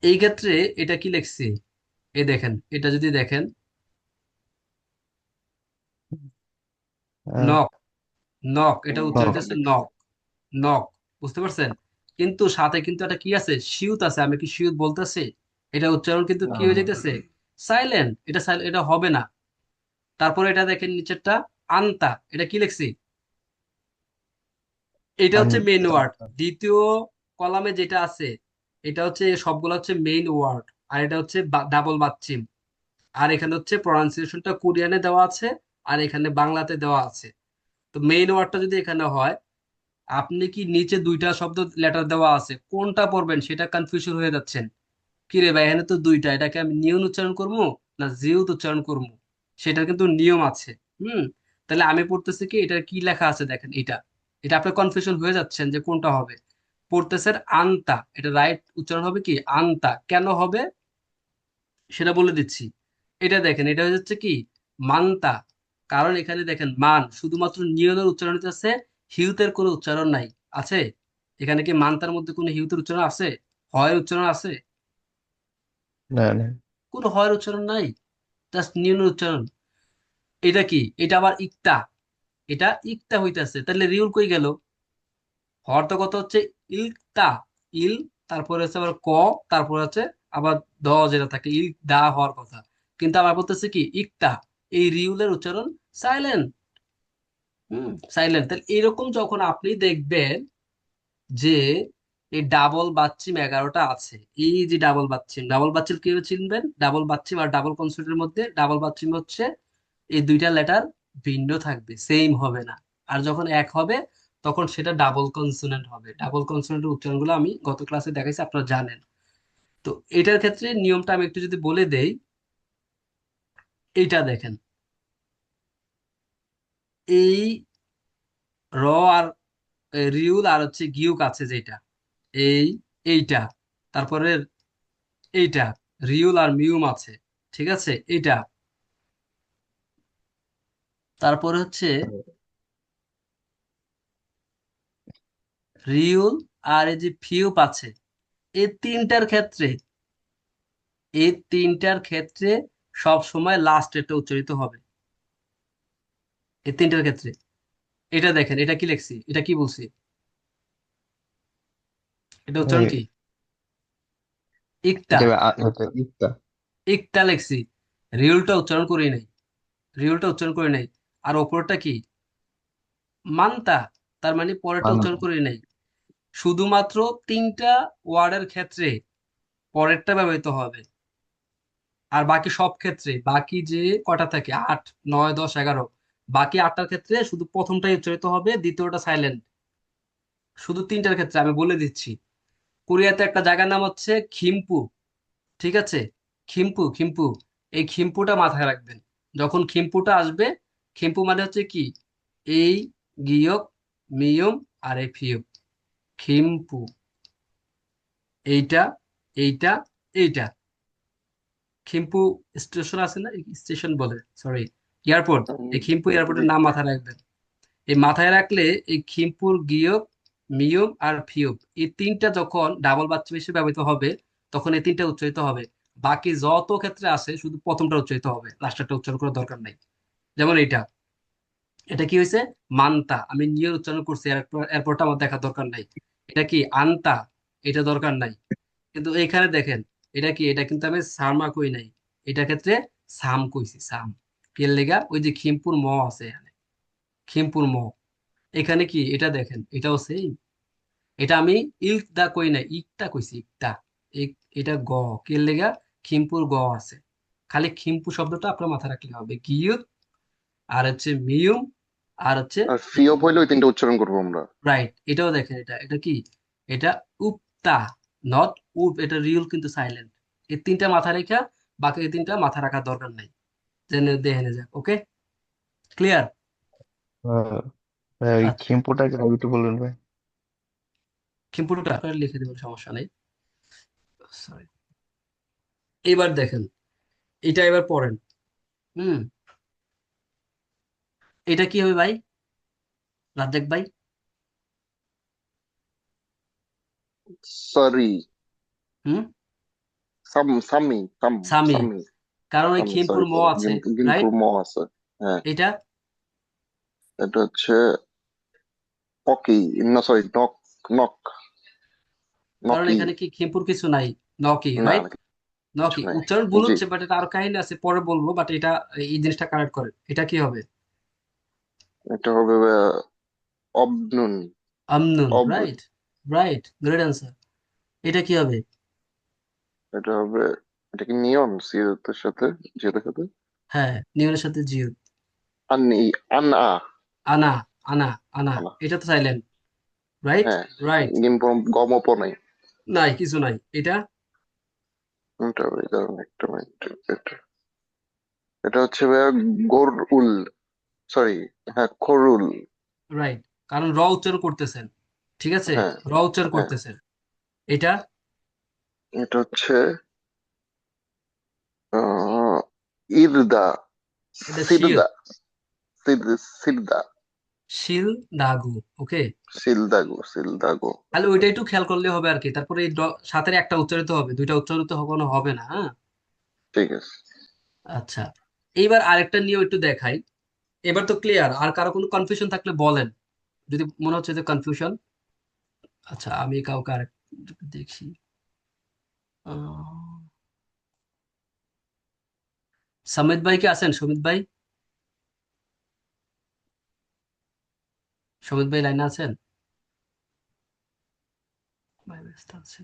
এই ক্ষেত্রে এটা কি লিখছি, এই দেখেন, এটা যদি দেখেন, আহ, নক, নক, এটা নক। উচ্চারিত হচ্ছে নক, নক, বুঝতে পারছেন? কিন্তু সাথে কিন্তু একটা কি আছে, সিউত আছে, আমি কি সিউত বলতেছি, এটা উচ্চারণ কিন্তু কি হয়ে যাইতেছে, সাইলেন্ট, এটা এটা হবে না। তারপরে এটা দেখেন নিচেরটা, আন্তা, এটা কি লিখছি, এটা হচ্ছে মেইন আন্তা। ওয়ার্ড। দ্বিতীয় কলামে যেটা আছে এটা হচ্ছে, সবগুলো হচ্ছে মেইন ওয়ার্ড, আর এটা হচ্ছে ডাবল বাচ্চিম। আর এখানে হচ্ছে প্রনাউন্সিয়েশনটা কোরিয়ানে দেওয়া আছে, আর এখানে বাংলাতে দেওয়া আছে। তো মেইন ওয়ার্ডটা যদি এখানে হয়, আপনি কি নিচে দুইটা শব্দ লেটার দেওয়া আছে, কোনটা পড়বেন সেটা কনফিউশন হয়ে যাচ্ছেন। কি রে ভাই, এখানে তো দুইটা, এটাকে আমি নিয়ন উচ্চারণ করবো না জিউত উচ্চারণ করবো, সেটার কিন্তু নিয়ম আছে। হুম তাহলে আমি পড়তেছি কি, এটা কি লেখা আছে দেখেন, এটা এটা আপনি কনফিউশন হয়ে যাচ্ছেন যে কোনটা হবে। পড়তেছেন আন্তা, এটা রাইট উচ্চারণ হবে কি আন্তা, কেন হবে সেটা বলে দিচ্ছি। এটা দেখেন, এটা হচ্ছে কি মান্তা, কারণ এখানে দেখেন মান শুধুমাত্র নিয়নের উচ্চারণ হচ্ছে, হিউতের কোনো উচ্চারণ নাই। আছে? এখানে কি মান্তার মধ্যে কোনো হিউতের উচ্চারণ আছে, হয়ের উচ্চারণ আছে? না না। কোনো হয়ের উচ্চারণ নাই, জাস্ট নিয়নের উচ্চারণ। এটা কি, এটা আবার ইকতা, এটা ইকতা হইতাছে, তাহলে রিউল কই গেল? হর তো কত হচ্ছে ইলতা, ইল, তারপরে হচ্ছে আবার ক, তারপরে হচ্ছে আবার দ, যেটা থাকে ইল দা হওয়ার কথা, কিন্তু আবার বলতেছে কি ইকতা। এই রিউলের উচ্চারণ সাইলেন্ট। সাইলেন্ট। তাহলে এরকম যখন আপনি দেখবেন যে এই ডাবল বাচ্চিম 11টা আছে, এই যে ডাবল বাচ্চিম, ডাবল বাচ্চিম কিভাবে চিনবেন, ডাবল বাচ্চিম আর ডাবল কনসোনেন্টের মধ্যে ডাবল বাচ্চিম হচ্ছে এই দুইটা লেটার ভিন্ন থাকবে, সেম হবে না। আর যখন এক হবে তখন সেটা ডাবল কনসোনেন্ট হবে। ডাবল কনসোনেন্টের উচ্চারণগুলো আমি গত ক্লাসে দেখাইছি, আপনারা জানেন। তো এটার ক্ষেত্রে নিয়মটা আমি একটু যদি বলে দেই, এইটা দেখেন, এই র আর রিউল আর হচ্ছে গিউক আছে যেটা, এই এইটা, তারপরে এইটা, রিউল আর মিউম আছে, ঠিক আছে, এইটা, তারপরে হচ্ছে রিউল আর এই যে ফিউপ আছে। এই তিনটার ক্ষেত্রে, এই তিনটার ক্ষেত্রে সব সময় লাস্ট এটা উচ্চারিত হবে, এই তিনটার ক্ষেত্রে। এটা দেখেন, এটা কি লিখছি, এটা কি বলছি, এটা উচ্চারণ এই- কি, ইকতা, এটা এটা ইফতা। ইকতা লিখছি, রিউলটা উচ্চারণ করি নাই, রিউলটা উচ্চারণ করি নাই। আর ওপরটা কি মান্তা, তার মানে পরেরটা মান। উচ্চারণ করি নাই। শুধুমাত্র তিনটা ওয়ার্ডের ক্ষেত্রে পরেরটা ব্যবহৃত হবে, আর বাকি সব ক্ষেত্রে, বাকি যে কটা থাকে 8, 9, 10, 11, বাকি 8টার ক্ষেত্রে শুধু প্রথমটাই উচ্চারিত হবে, দ্বিতীয়টা সাইলেন্ট। শুধু তিনটার ক্ষেত্রে আমি বলে দিচ্ছি। কোরিয়াতে একটা জায়গার নাম হচ্ছে খিম্পু, ঠিক আছে? খিম্পু, খিম্পু, এই খিম্পুটা মাথায় রাখবেন। যখন খিম্পুটা আসবে, খিম্পু মানে হচ্ছে কি, এই গিয়ক, মিয়ম, আর এই ফিয়ম। খিম্পু, এইটা, এইটা, এইটা। খিম্পু স্টেশন আছে না, স্টেশন বলে, সরি, এয়ারপোর্ট। এই খিম্পু জি এয়ারপোর্টের নাম মাথায় রাখবেন। এই মাথায় রাখলে এই খিমপুর গিয়ক, মিয়ম আর ফিয়ম, এই তিনটা যখন ডাবল বাচ্চা হিসেবে ব্যবহৃত হবে, তখন এই তিনটা উচ্চারিত হবে। বাকি যত ক্ষেত্রে আছে শুধু প্রথমটা উচ্চারিত হবে, লাস্টেরটা উচ্চারণ করার দরকার নাই। যেমন এটা, এটা কি হয়েছে? মান্তা, আমি নিয়ে উচ্চারণ করছি, এরপরটা আমার দেখার দরকার নাই। এটা কি? আন্তা, এটা দরকার নাই। কিন্তু এখানে দেখেন, এটা কি? এটা কিন্তু আমি সারমা কই নাই, এটা ক্ষেত্রে সাম কইছি, সাম। কি এর লেগা? ওই যে খিমপুর ম আছে এখানে, খিমপুর ম। এখানে কি? এটা দেখেন, এটাও সেম। এটা আমি ইলকদা কই না, ইকটা কইছি, ইকটা। এটা গ, কে লেগা? খিমপুর গ আছে। খালি খিমপু শব্দটা আপনার মাথায় রাখলে হবে, গিয়ুত, আর হচ্ছে মিয়ুম, আর হচ্ছে আর ফিওপ হইলে ওই তিনটা উচ্চারণ করবো আমরা। রাইট। এটাও দেখেন, এটা এটা কি? এটা উপতা, নট উপ, এটা রিয়েল কিন্তু সাইলেন্ট। এই তিনটা মাথা রেখা, বাকি এই তিনটা মাথা রাখার দরকার নাই। জেনে দেখে যাক, ওকে? ক্লিয়ার? ওই আচ্ছা, খিমপুটাকে আগে একটু বলবেন ভাই। খিমপুরটা লিখে দেবেন, সমস্যা নেই। সরি। এবার দেখেন, এটা এবার পড়েন। হুম, এটা কি হবে ভাই, রাজ্জাক ভাই? সরি, হুম, সামি সামি, সামি কারণ ওই সামি খিমপুর সরি ম সরি, আছে, রাইট? গিনপুর ম আছে। হ্যাঁ, এটা, এটা হচ্ছে পকি, না সরি, নক, নক, কারণ নকি। এখানে কি খিমপুর কিছু নাই, নকি, না রাইট? না, কিছু নকি নাই। উচ্চারণ ভুল জি, হচ্ছে, বাট এটা আরো কাহিনী আছে, পরে বলবো, বাট এটা, এই জিনিসটা কারেক্ট করে। এটা কি হবে? এটা হবে অবনুন, আমনুন, অব, রাইট, রাইট, গ্রেট অ্যান্সার। এটা কি হবে? এটা হবে, এটা কি নিয়ন সিয়তের সাথে, জিয়তের সাথে, হ্যাঁ, নিয়নের সাথে জিও। আনি, আনা, আনা, আনা, আনা, আনা। এটা তো সাইলেন্ট, রাইট? হ্যাঁ, রাইট, গিনপুর গমপ নাই। নাই, কিছু নাই। এটা, এটা হবে, দাঁড়ান একটা মিনিট। এটা এটা হচ্ছে গোর উল, সরি, হ্যাঁ খরুল। রাইট, কারণ র উচ্চারণ করতেছেন, ঠিক আছে? হ্যাঁ র উচ্চারণ হ্যাঁ, করতেছেন। এটা, এটা হচ্ছে আহ ইরদা, এটা শিল, সিরদা, সিরদা, শিল দাগু, ওকে? সিলদাগো, সিলদাগো। তাহলে ওইটা একটু খেয়াল করলে হবে আর কি। তারপরে এই সাথের একটা উচ্চারিত হবে, দুইটা উচ্চারিত কখনো হবে না, হ্যাঁ? ঠিক আছে। আচ্ছা, এইবার আরেকটা নিয়ে একটু দেখাই। এবার তো ক্লিয়ার, আর কারো কোনো কনফিউশন থাকলে বলেন, যদি মনে হচ্ছে যে কনফিউশন। আচ্ছা, আমি কাউকে আরেক দেখি। আহ, সমিত ভাই কি আছেন? সমিত ভাই, সমিত ভাই লাইনে আছেন? ভাই ব্যস্ত আছে।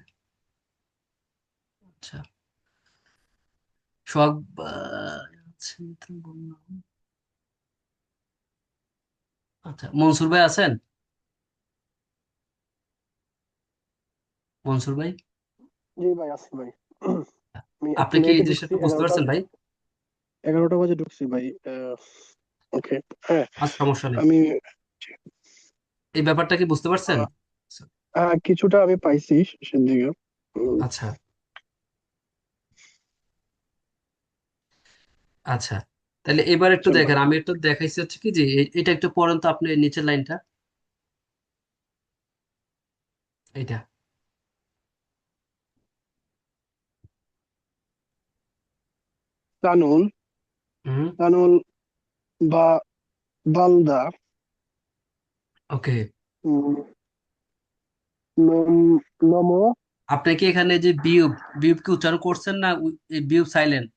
আচ্ছা, সোহাগ ভাই আছেন তো বললাম। আচ্ছা, মনসুর ভাই আছেন? মনসুর ভাই, জি ভাই, আছি ভাই। আমি একটু আপনি কি এই লেটে জিনিসটা ঢুকছি, একটু বুঝতে পারছেন ভাই? 11টা বাজে ঢুকছি ভাই। ওকে। হ্যাঁ, আচ্ছা, সমস্যা নেই। আমি এই ব্যাপারটা কি বুঝতে পারছেন? আহ, কিছুটা আমি পাইছি শেষের দিকে। উম, আচ্ছা, আচ্ছা, তাহলে এবার একটু চল ভাই। দেখেন, আমি একটু দেখাইছি হচ্ছে কি যে এটা একটু পড়েন তো আপনি, নিচের লাইনটা, এইটা। তানুল, হুম, তানুল বা বালদা, ওকে। উম, নমো, আপনি কি এখানে যে বিউব, বিউব কি উচ্চারণ করছেন না? এই বিউব সাইলেন্ট,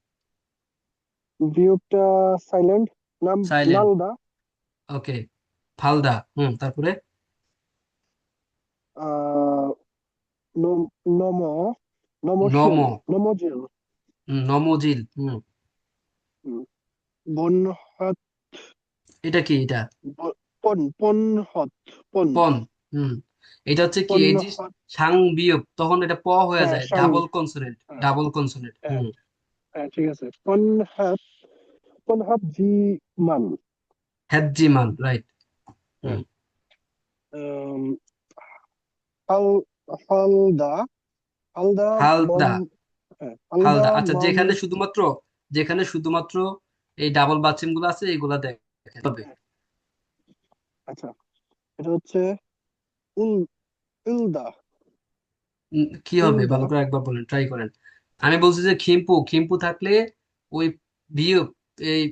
বিয়োগটা সাইলেন্ট, নাম সাইলেন্ট, নালদা, ওকে। ফালদা, তারপরে আহ নমো, নমশীল, নম, নমজিল, নমজিল, বনহত, এটা কি? এটা পনহত, পন, পন, হুম। এটা হচ্ছে কি এই যে পনহাত, সাং বিয়োগ, তখন এটা প হয়ে হ্যাঁ যায়, সাং, ডাবল কনসোনেন্ট, হ্যাঁ ডাবল কনসোনেন্ট। হ্যাঁ হ্যাঁ, ঠিক আছে। পনহাত জি মান। হ্যাজ্জিমান, রাইট। হ্যাঁ। আম, হাল হালদা হালদা মন, হালদা, হ্যাঁ হালদা হালদা, আচ্ছা, মন। যেখানে শুধুমাত্র এই ডাবল বাচিম গুলো আছে এগুলা দেখেন হবে। আচ্ছা, এটা হচ্ছে উল ইলদা কি হবে ইলদা ভালো করে একবার বলেন, ট্রাই করেন। আমি বলছি যে খিম্পু, খিম্পু থাকলে ওই বিয়োগ, এই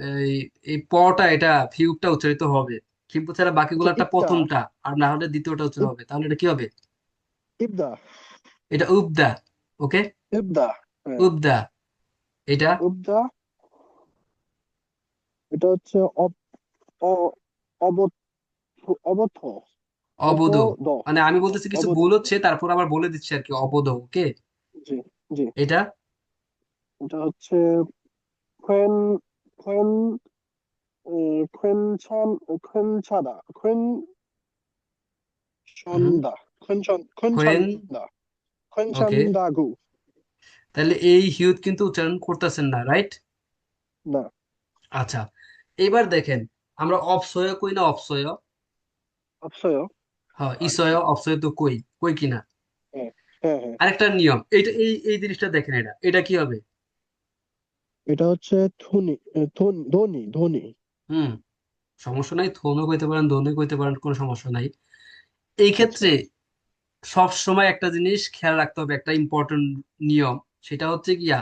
এই এই পটা, এটা ফিউবটা উচ্চারিত হবে। খিম্পু ছাড়া আচ্ছা বাকিগুলোটা ইবদা প্রথমটা, আর না হলে দ্বিতীয়টা উচ্চারণ ইব- হবে, তাহলে এটা কি হবে? ইবদা এটা উবদা। ওকে, ইবদা, হ্যাঁ উবদা। এটা ইবদা। এটা হচ্ছে অ- অবথ অবথ অবোধ, অবদ মানে আমি বলতেছি কিছু অবধ। ভুল হচ্ছে, তারপর আবার বলে দিচ্ছি আর কি, অবোধ। ওকে, জি জি। এটা এটা হচ্ছে খোয়েন খোয়েন খোয়েনছন খোয়েনছাদা হুম, খোয়েনছন্দা হোয়েন। খোয়েনছন্দা ওকে, খোয়েনছন্দাগু। তাহলে এই হিউজ কিন্তু উচ্চারণ করতেছেন না, রাইট? না, আচ্ছা, এবার দেখেন, আমরা অপসয় কই না অপসয়? অপসয়। হ্যাঁ, ইসয় অপসয় তো কই, কই কিনা? হ্যাঁ হ্যাঁ হ্যাঁ। আরেকটা নিয়ম, এইটা এই জিনিসটা দেখেন, এটা এটা কি হবে? এটা হচ্ছে ধনি ধনি। হুম, সমস্যা নাই, থোনও কইতে পারেন, দোনও কইতে পারেন, কোনো সমস্যা নাই। এই আচ্ছা, ক্ষেত্রে সব সময় একটা জিনিস খেয়াল রাখতে হবে, একটা ইম্পর্টেন্ট নিয়ম, সেটা হচ্ছে গিয়া,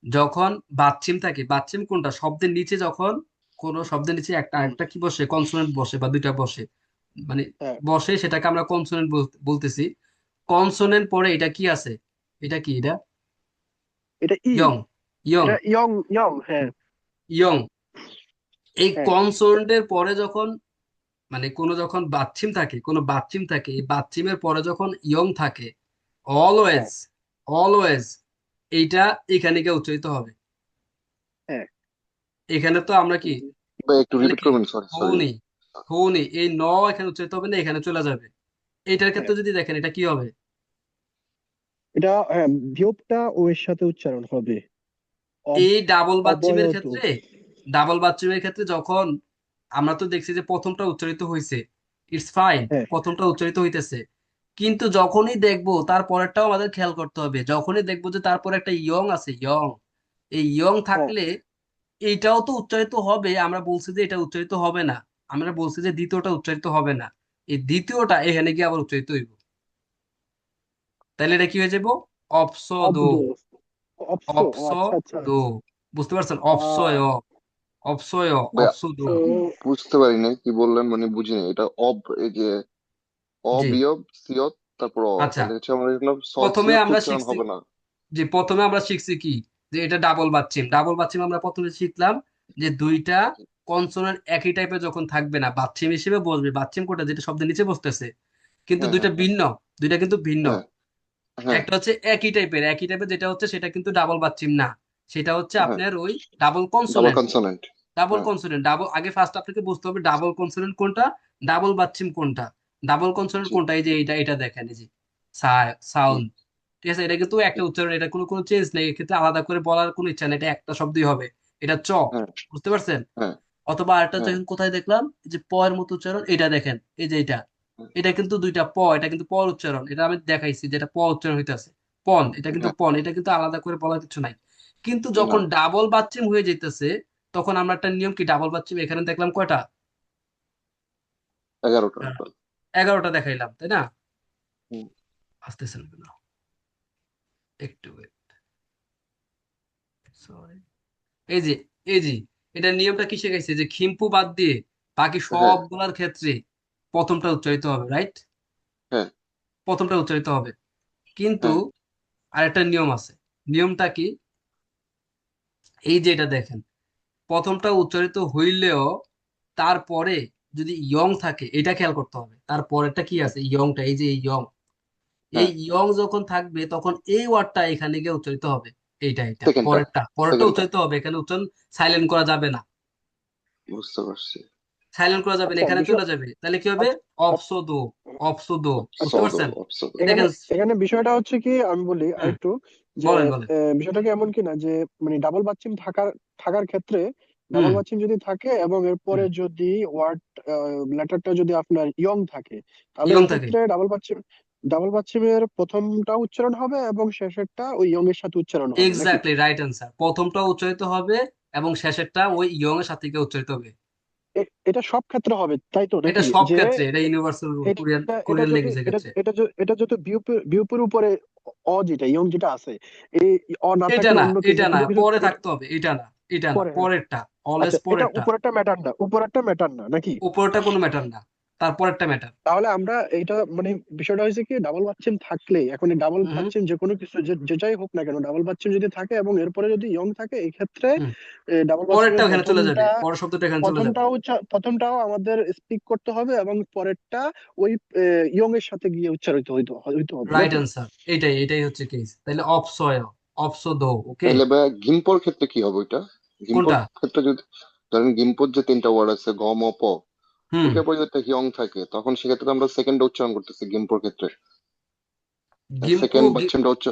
যখন বাচ্চিম থাকে, বাচ্চিম কোনটা, শব্দের নিচে যখন কোনো শব্দের নিচে একটা আরেকটা কি বসে, কনসোনেন্ট বসে বা দুইটা বসে, মানে হ্যাঁ বসে, সেটাকে আমরা কনসোনেন্ট বলতেছি। কনসোনেন্ট পরে এটা কি আছে? এটা কি? এটা এটা ইয়ং, ইয়ং, এটা ইয়ং ইয়ং, হ্যাঁ ইয়ং। এই হ্যাঁ কনসোনেন্টের পরে যখন, মানে কোনো যখন বাচ্চিম থাকে, কোনো বাচ্চিম থাকে, এই বাচ্চিমের পরে যখন ইয়ং থাকে, অলওয়েজ, হ্যাঁ অলওয়েজ এইটা এখানে গিয়ে উচ্চারিত হবে। হ্যাঁ। এখানে তো আমরা কি, ভাই একটু এখানে রিপিট কি করবেন, সরি সরি। হৌনি, হৌনি, এই ন এখানে উচ্চারিত হবে না, এখানে চলে যাবে। এইটার হ্যাঁ, ক্ষেত্রে যদি দেখেন, এটা কি হবে? এটা হ্যাঁ বিয়োগটা ও এর সাথে উচ্চারণ হবে। এই ডাবল বাচ্চিমের অবয়ত। ক্ষেত্রে, ডাবল বাচ্চিমের ক্ষেত্রে যখন আমরা তো দেখছি যে প্রথমটা উচ্চারিত হয়েছে, ইটস ফাইন, হ্যাঁ প্রথমটা উচ্চারিত হইতেছে, কিন্তু যখনই দেখবো তার পরেরটাও আমাদের খেয়াল করতে হবে, যখনই দেখবো যে তারপরে একটা ইয়ং আছে, ইয়ং, এই ইয়ং হ্যাঁ। থাকলে এইটাও তো উচ্চারিত হবে। আমরা বলছি যে এটা উচ্চারিত হবে না, আমরা বলছি যে দ্বিতীয়টা উচ্চারিত হবে না, এই দ্বিতীয়টা এখানে গিয়ে আবার উচ্চারিত হইব। তাহলে এটা কি হয়ে যাব? অপসদ, অব্দ ও অপসদ, আচ্ছা আচ্ছা। বুঝতে পারছেন? আহ অপসয়, অপসয়, ভাই অপসদ। তো বুঝতে পারি নাই কি বললেন, মানে বুঝিনি এটা। এই যে জি, অবিয়ব সিয়ত, তারপর আচ্ছা, তাহলে হচ্ছে আমার এগুলো সদ প্রথমে সিয়ত তো আমরা উচ্চারণ শিখছি, হবে না। যে প্রথমে আমরা শিখছি কি, যে এটা ডাবল বাচ্চিম, ডাবল বাচ্চিম আমরা প্রথমে শিখলাম যে দুইটা কনসোনেন্ট একই টাইপের যখন থাকবে না, বাচ্চিম হিসেবে বসবে, বাচ্চিম কোনটা, যেটা শব্দের নিচে বসতেছে, কিন্তু হ্যাঁ দুইটা হ্যাঁ হ্যাঁ ভিন্ন, দুইটা কিন্তু ভিন্ন। হ্যাঁ হ্যাঁ একটা হচ্ছে একই টাইপের, একই টাইপের যেটা হচ্ছে সেটা কিন্তু ডাবল বাচ্চিম না, সেটা হচ্ছে হ্যাঁ। আপনার ওই double double consonant. Consonant. Double হ্যাঁ কনসোনেন্ট, ডাবল, আগে ফার্স্ট আপনাকে বুঝতে হবে ডাবল কনসোনেন্ট কোনটা, ডাবল বাচ্চিম কোনটা। ডাবল কনসোনেন্ট জি। কোনটা, এই যে এটা দেখেন, এই যে হুম, সাউন্ড, ঠিক আছে, এটা কিন্তু একটা উচ্চারণ, এটা কোনো চেঞ্জ নেই, এক্ষেত্রে আলাদা করে বলার কোনো ইচ্ছা নেই, এটা একটা শব্দই হবে, এটা চ, হ্যাঁ বুঝতে পারছেন? হ্যাঁ অথবা আরেকটা হচ্ছে, হ্যাঁ এখন কোথায় দেখলাম, এই যে প এর মতো উচ্চারণ, এটা দেখেন, এই যে এটা, হ্যাঁ এটা কিন্তু দুইটা প, এটা কিন্তু পর উচ্চারণ, এটা আমি দেখাইছি যেটা প উচ্চারণ হইতেছে, পন, এটা কিন্তু হ্যাঁ, পন, এটা কিন্তু আলাদা করে বলার কিছু নাই। কিন্তু না। যখন ডাবল বাচ্চিম হয়ে যেতেছে, তখন আমরা একটা নিয়ম কি, ডাবল বাচ্চিম এখানে দেখলাম কয়টা, 11টা আহ, টোটাল। 11টা দেখাইলাম, তাই না? হুম। আসতেছেন কেন, একটু সরি, এই যে, এই যে, এটা নিয়মটা কি শিখাইছে, যে খিম্পু বাদ দিয়ে বাকি হ্যাঁ সবগুলার ক্ষেত্রে প্রথমটা উচ্চারিত হবে, রাইট? হ্যাঁ প্রথমটা উচ্চারিত হবে, কিন্তু হ্যাঁ আরেকটা নিয়ম আছে। নিয়মটা কি? এই যে এটা দেখেন, প্রথমটা উচ্চারিত হইলেও তারপরে যদি ইয়ং থাকে, এটা খেয়াল করতে হবে, তারপরেরটা কি হ্যাঁ আছে, ইয়ংটা, এই যে ইয়ং, এই হ্যাঁ। ইয়ং যখন থাকবে তখন এই ওয়ার্ডটা এখানে গিয়ে উচ্চারিত হবে, এইটা সেকেন্ডটা, পরেরটা সেকেন্ডটা। উচ্চারিত হবে, এখানে উচ্চারণ সাইলেন্ট করা যাবে না। বুঝতে পারছি। সাইলেন্ট করা যাবে না, আচ্ছা এখানে বিষয় চলে যাবে, তাহলে কি হবে? আচ্ছা অপসদো, অপসদো। বুঝতে আচ্ছা অপসদো পারছেন? অপসদো এখানে দেখেন। এখানে বিষয়টা হচ্ছে কি আমি বলি হুম, আরেকটু যে বলেন বলেন। বিষয়টা কি এমন কি না যে মানে ডাবল বাচ্চিম থাকার থাকার ক্ষেত্রে ডাবল হুম বাচ্চিম যদি থাকে এবং এরপরে হুম যদি ওয়ার্ড লেটারটা যদি আপনার ইয়ং থাকে তাহলে ইয়ং থাকে। এক্ষেত্রে ডাবল বাচ্চিমের প্রথমটা উচ্চারণ হবে এবং শেষেরটা ওই ইয়ং এর সাথে উচ্চারণ হবে নাকি? Exactly right answer. প্রথমটা উচ্চারিত হবে এবং শেষেরটা ওই ইয়ং এর সাথে গিয়ে উচ্চারিত হবে। এটা সব ক্ষেত্রে হবে তাই তো এটা নাকি সব যে ক্ষেত্রে, এটা ইউনিভার্সাল রুল, এটা কোরিয়ান এটা কোরিয়ান যদি ল্যাঙ্গুয়েজের এটা ক্ষেত্রে। এটা এটা যদি বিউপির উপরে যেটা ইয়ং যেটা আছে এই না এটা থাকলে না, অন্য কিছু এটা না, অন্য কিছু পরে থাকতে হবে। এটা না, এটা না, পরে হ্যাঁ পরেরটা, অলওয়েজ আচ্ছা এটা পরেরটা। উপরেরটা ম্যাটার না নাকি? উপরেরটা কোনো ম্যাটার না, তারপরেরটা ম্যাটার। তাহলে আমরা এটা মানে বিষয়টা হয়েছে কি ডাবল বাচ্চেন থাকলে এখন ডাবল হুম বাচ্চেন যে কোনো কিছু যেটাই হোক না কেন ডাবল বাচ্চেন যদি থাকে এবং এরপরে যদি ইয়ং থাকে এই ক্ষেত্রে হুম ডাবল পরেরটা বাচ্চেনের ওখানে চলে যাবে, পরের শব্দটা এখানে চলে যাবে। প্রথমটাও আমাদের স্পিক করতে হবে এবং পরেরটা ওই ইয়ং এর সাথে গিয়ে উচ্চারিত হইতে হবে রাইট নাকি? অ্যান্সার, এটাই হচ্ছে কেস। তাহলে অপসয়, অপসদ। ওকে। তাহলে ভাইয়া গিম্পোর ক্ষেত্রে কি হবে ওইটা? গিম্পোর কোনটা? ক্ষেত্রে যদি ধরেন গিম্পোর যে তিনটা ওয়ার্ড আছে গ ম প, হুম ওইটার পরিবর্তে হিয়ং থাকে, তখন সেক্ষেত্রে তো আমরা সেকেন্ড উচ্চারণ করতেছি গিম্পোর ক্ষেত্রে। গিম্পু সেকেন্ড বাচ্চাটা উচ্চ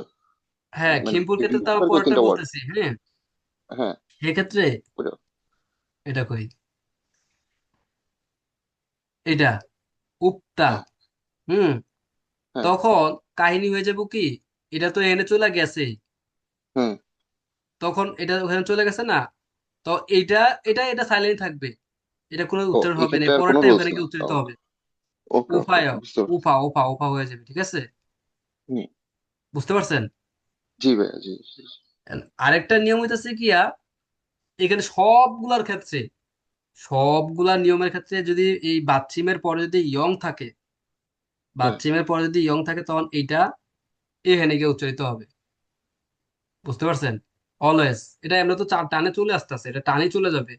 হ্যাঁ, মানে খিমপুর ক্ষেত্রে তো আমরা গিম্পোর তো পরেরটা তিনটা ওয়ার্ড। বলতেছি। হ্যাঁ, হ্যাঁ সেক্ষেত্রে ওইটা। এটা কই, এটা উক্তা। হ্যাঁ হুম হ্যাঁ তখন কাহিনী হয়ে যাবো কি, এটা তো এনে চলে গেছে, হুম। তখন এটা ওখানে চলে গেছে না, তো এইটা এটা এটা সাইলেন্ট থাকবে, এটা কোনো ও উচ্চারণ এই হবে না, ক্ষেত্রে আর কোনো পরেরটাই রুলস ওখানে না। গিয়ে উচ্চারিত হবে। ওকে ওকে উফায়, ওকে বুঝতে পারছি। উফা উফা উফা হয়ে যাবে, ঠিক আছে? হুম। বুঝতে পারছেন? জি ভাইয়া জি জি। আরেকটা নিয়ম হইতেছে কিয়া, এখানে সবগুলা নিয়মের ক্ষেত্রে যদি এই বাচ্চিমের পরে যদি ইয়ং থাকে, হ্যাঁ তখন এইটা এখানে গিয়ে উচ্চারিত হবে। বুঝতে পারছেন? অলওয়েজ এটা আমরা তো টানে চলে আসতেছে, এটা টানে চলে যাবে।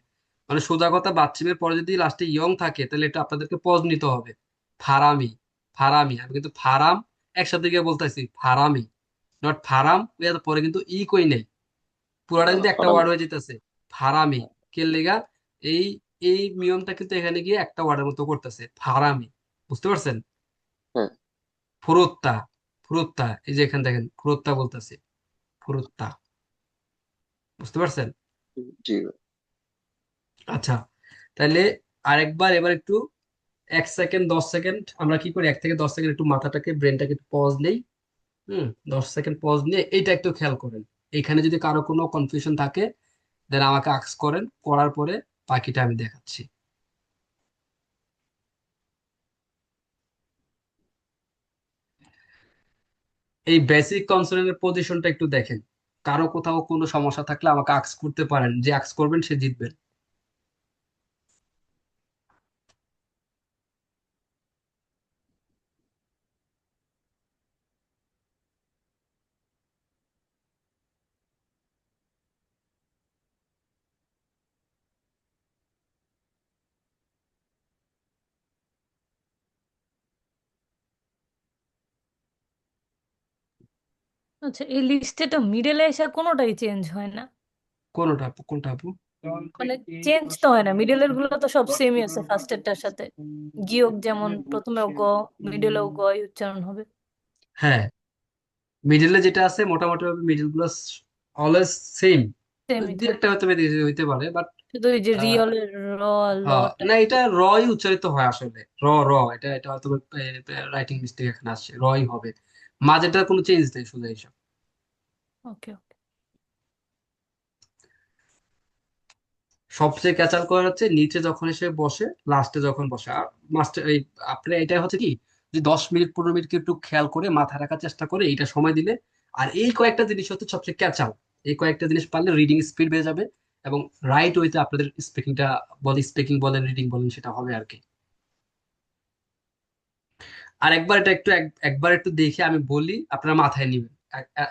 মানে সোজা কথা, বাচ্চিমের পরে যদি লাস্টে ইয়ং থাকে তাহলে এটা আপনাদেরকে পজ নিতে হবে। ফারামি, ফারামি, আমি কিন্তু ফারাম একসাথে গিয়ে বলতেছি, ফারামি, নট ফারাম। এর পরে কিন্তু ই কই নেই, পুরাটা কিন্তু একটা ফারামি। ওয়ার্ড হয়ে যেতেছে। ফারামি কে লেগা, এই এই নিয়মটা কিন্তু এখানে গিয়ে একটা ওয়ার্ডের মতো করতেছে, ফারামি। বুঝতে পারছেন? হ্যাঁ ফুরুত্তা, ফুরুত্তা, এই যে এখানে দেখেন ফুরুত্তা বলতেছে, ফুরুত্তা। বুঝতে পারছেন? জি আচ্ছা, তাহলে আরেকবার, এবার একটু 1 সেকেন্ড 10 সেকেন্ড আমরা কি করি, 1 থেকে 10 সেকেন্ড একটু মাথাটাকে ব্রেনটাকে একটু পজ নেই। 10 সেকেন্ড পজ নিয়ে এইটা একটু খেয়াল করেন। এখানে যদি কারো কোনো কনফিউশন থাকে দেন আমাকে আস্ক করেন, করার পরে বাকিটা আমি দেখাচ্ছি। এই বেসিক কনসোনেন্টের পজিশনটা একটু দেখেন, কারো কোথাও কোনো সমস্যা থাকলে আমাকে আস্ক করতে পারেন, যে আস্ক করবেন সে জিতবেন। আচ্ছা, এই লিস্টে তো মিডলে এসে কোনোটাই চেঞ্জ হয় না। কোনটা আপু, কোনটা আপু? মানে চেঞ্জ তো হয় না, মিডলের গুলো তো সব সেমই আছে ফার্স্টেরটার সাথে। গিয়ক যেমন প্রথমেও গ, মিডলেও গ উচ্চারণ হবে। হ্যাঁ, মিডিলে যেটা আছে মোটামুটি মিডিল গুলো অলওয়েজ সেম। সেমই দুই একটা থাকে, হয়তো বেশি হইতে পারে, বাট শুধু এই যে রিয়লের র, লটা না, একটু। এটা রই উচ্চারিত হয় আসলে, র এটা এটা হয়তো রাইটিং মিস্টেক এখানে আসছে, রই হবে। মাঝেটা কোনো চেঞ্জ নেই, সোজা হিসাব। ওকে ওকে। সবচেয়ে ক্যাচাল করা হচ্ছে নিচে যখন এসে বসে, লাস্টে যখন বসে। আর মাস্টার এই আপনি এটা হচ্ছে কি, যে 10 মিনিট 15 মিনিট একটু খেয়াল করে মাথায় রাখার চেষ্টা করে এইটা সময় দিলে, আর এই কয়েকটা জিনিস হচ্ছে সবচেয়ে ক্যাচাল। এই কয়েকটা জিনিস পারলে রিডিং স্পিড বেড়ে যাবে, এবং রাইট ওয়েতে আপনাদের স্পিকিংটা, স্পিকিং বলেন রিডিং বলেন, সেটা হবে আর কি। আর একবার এটা একটু একবার একটু দেখে আমি বলি, আপনারা মাথায় নিবেন।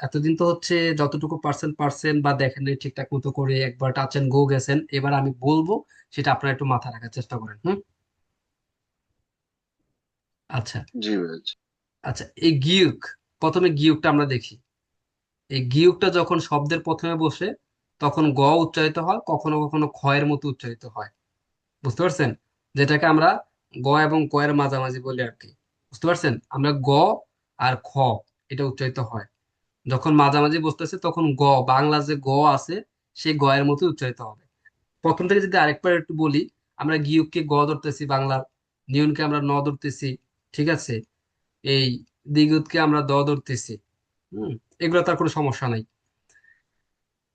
এতদিন তো হচ্ছে যতটুকু পার্সেন্ট বা দেখেন নাই ঠিকঠাক মতো করে, একবার টাচ এন্ড গো গেছেন, এবার আমি বলবো সেটা আপনারা একটু মাথায় রাখার চেষ্টা করেন। আচ্ছা, জি ভাইয়া জি। আচ্ছা, এই গিউক, প্রথমে গিউকটা আমরা দেখি। এই গিউকটা যখন শব্দের প্রথমে বসে তখন গ উচ্চারিত হয়, কখনো কখনো ক্ষয়ের মতো উচ্চারিত হয়। বুঝতে পারছেন? যেটাকে আমরা গ এবং ক এর মাঝামাঝি বলি আর কি। বুঝতে পারছেন? আমরা গ আর খ এটা উচ্চারিত হয়। যখন মাঝামাঝি বসতেছে তখন গ, বাংলা যে গ আছে সেই গ এর মতো উচ্চারিত হবে। প্রথম থেকে যদি আরেকবার একটু বলি, আমরা গিয়ককে গ ধরতেছি বাংলার, নিয়নকে আমরা ন ধরতেছি, ঠিক আছে, এই দ্বিগুদকে আমরা দ ধরতেছি। হম, এগুলো তার কোনো সমস্যা নাই।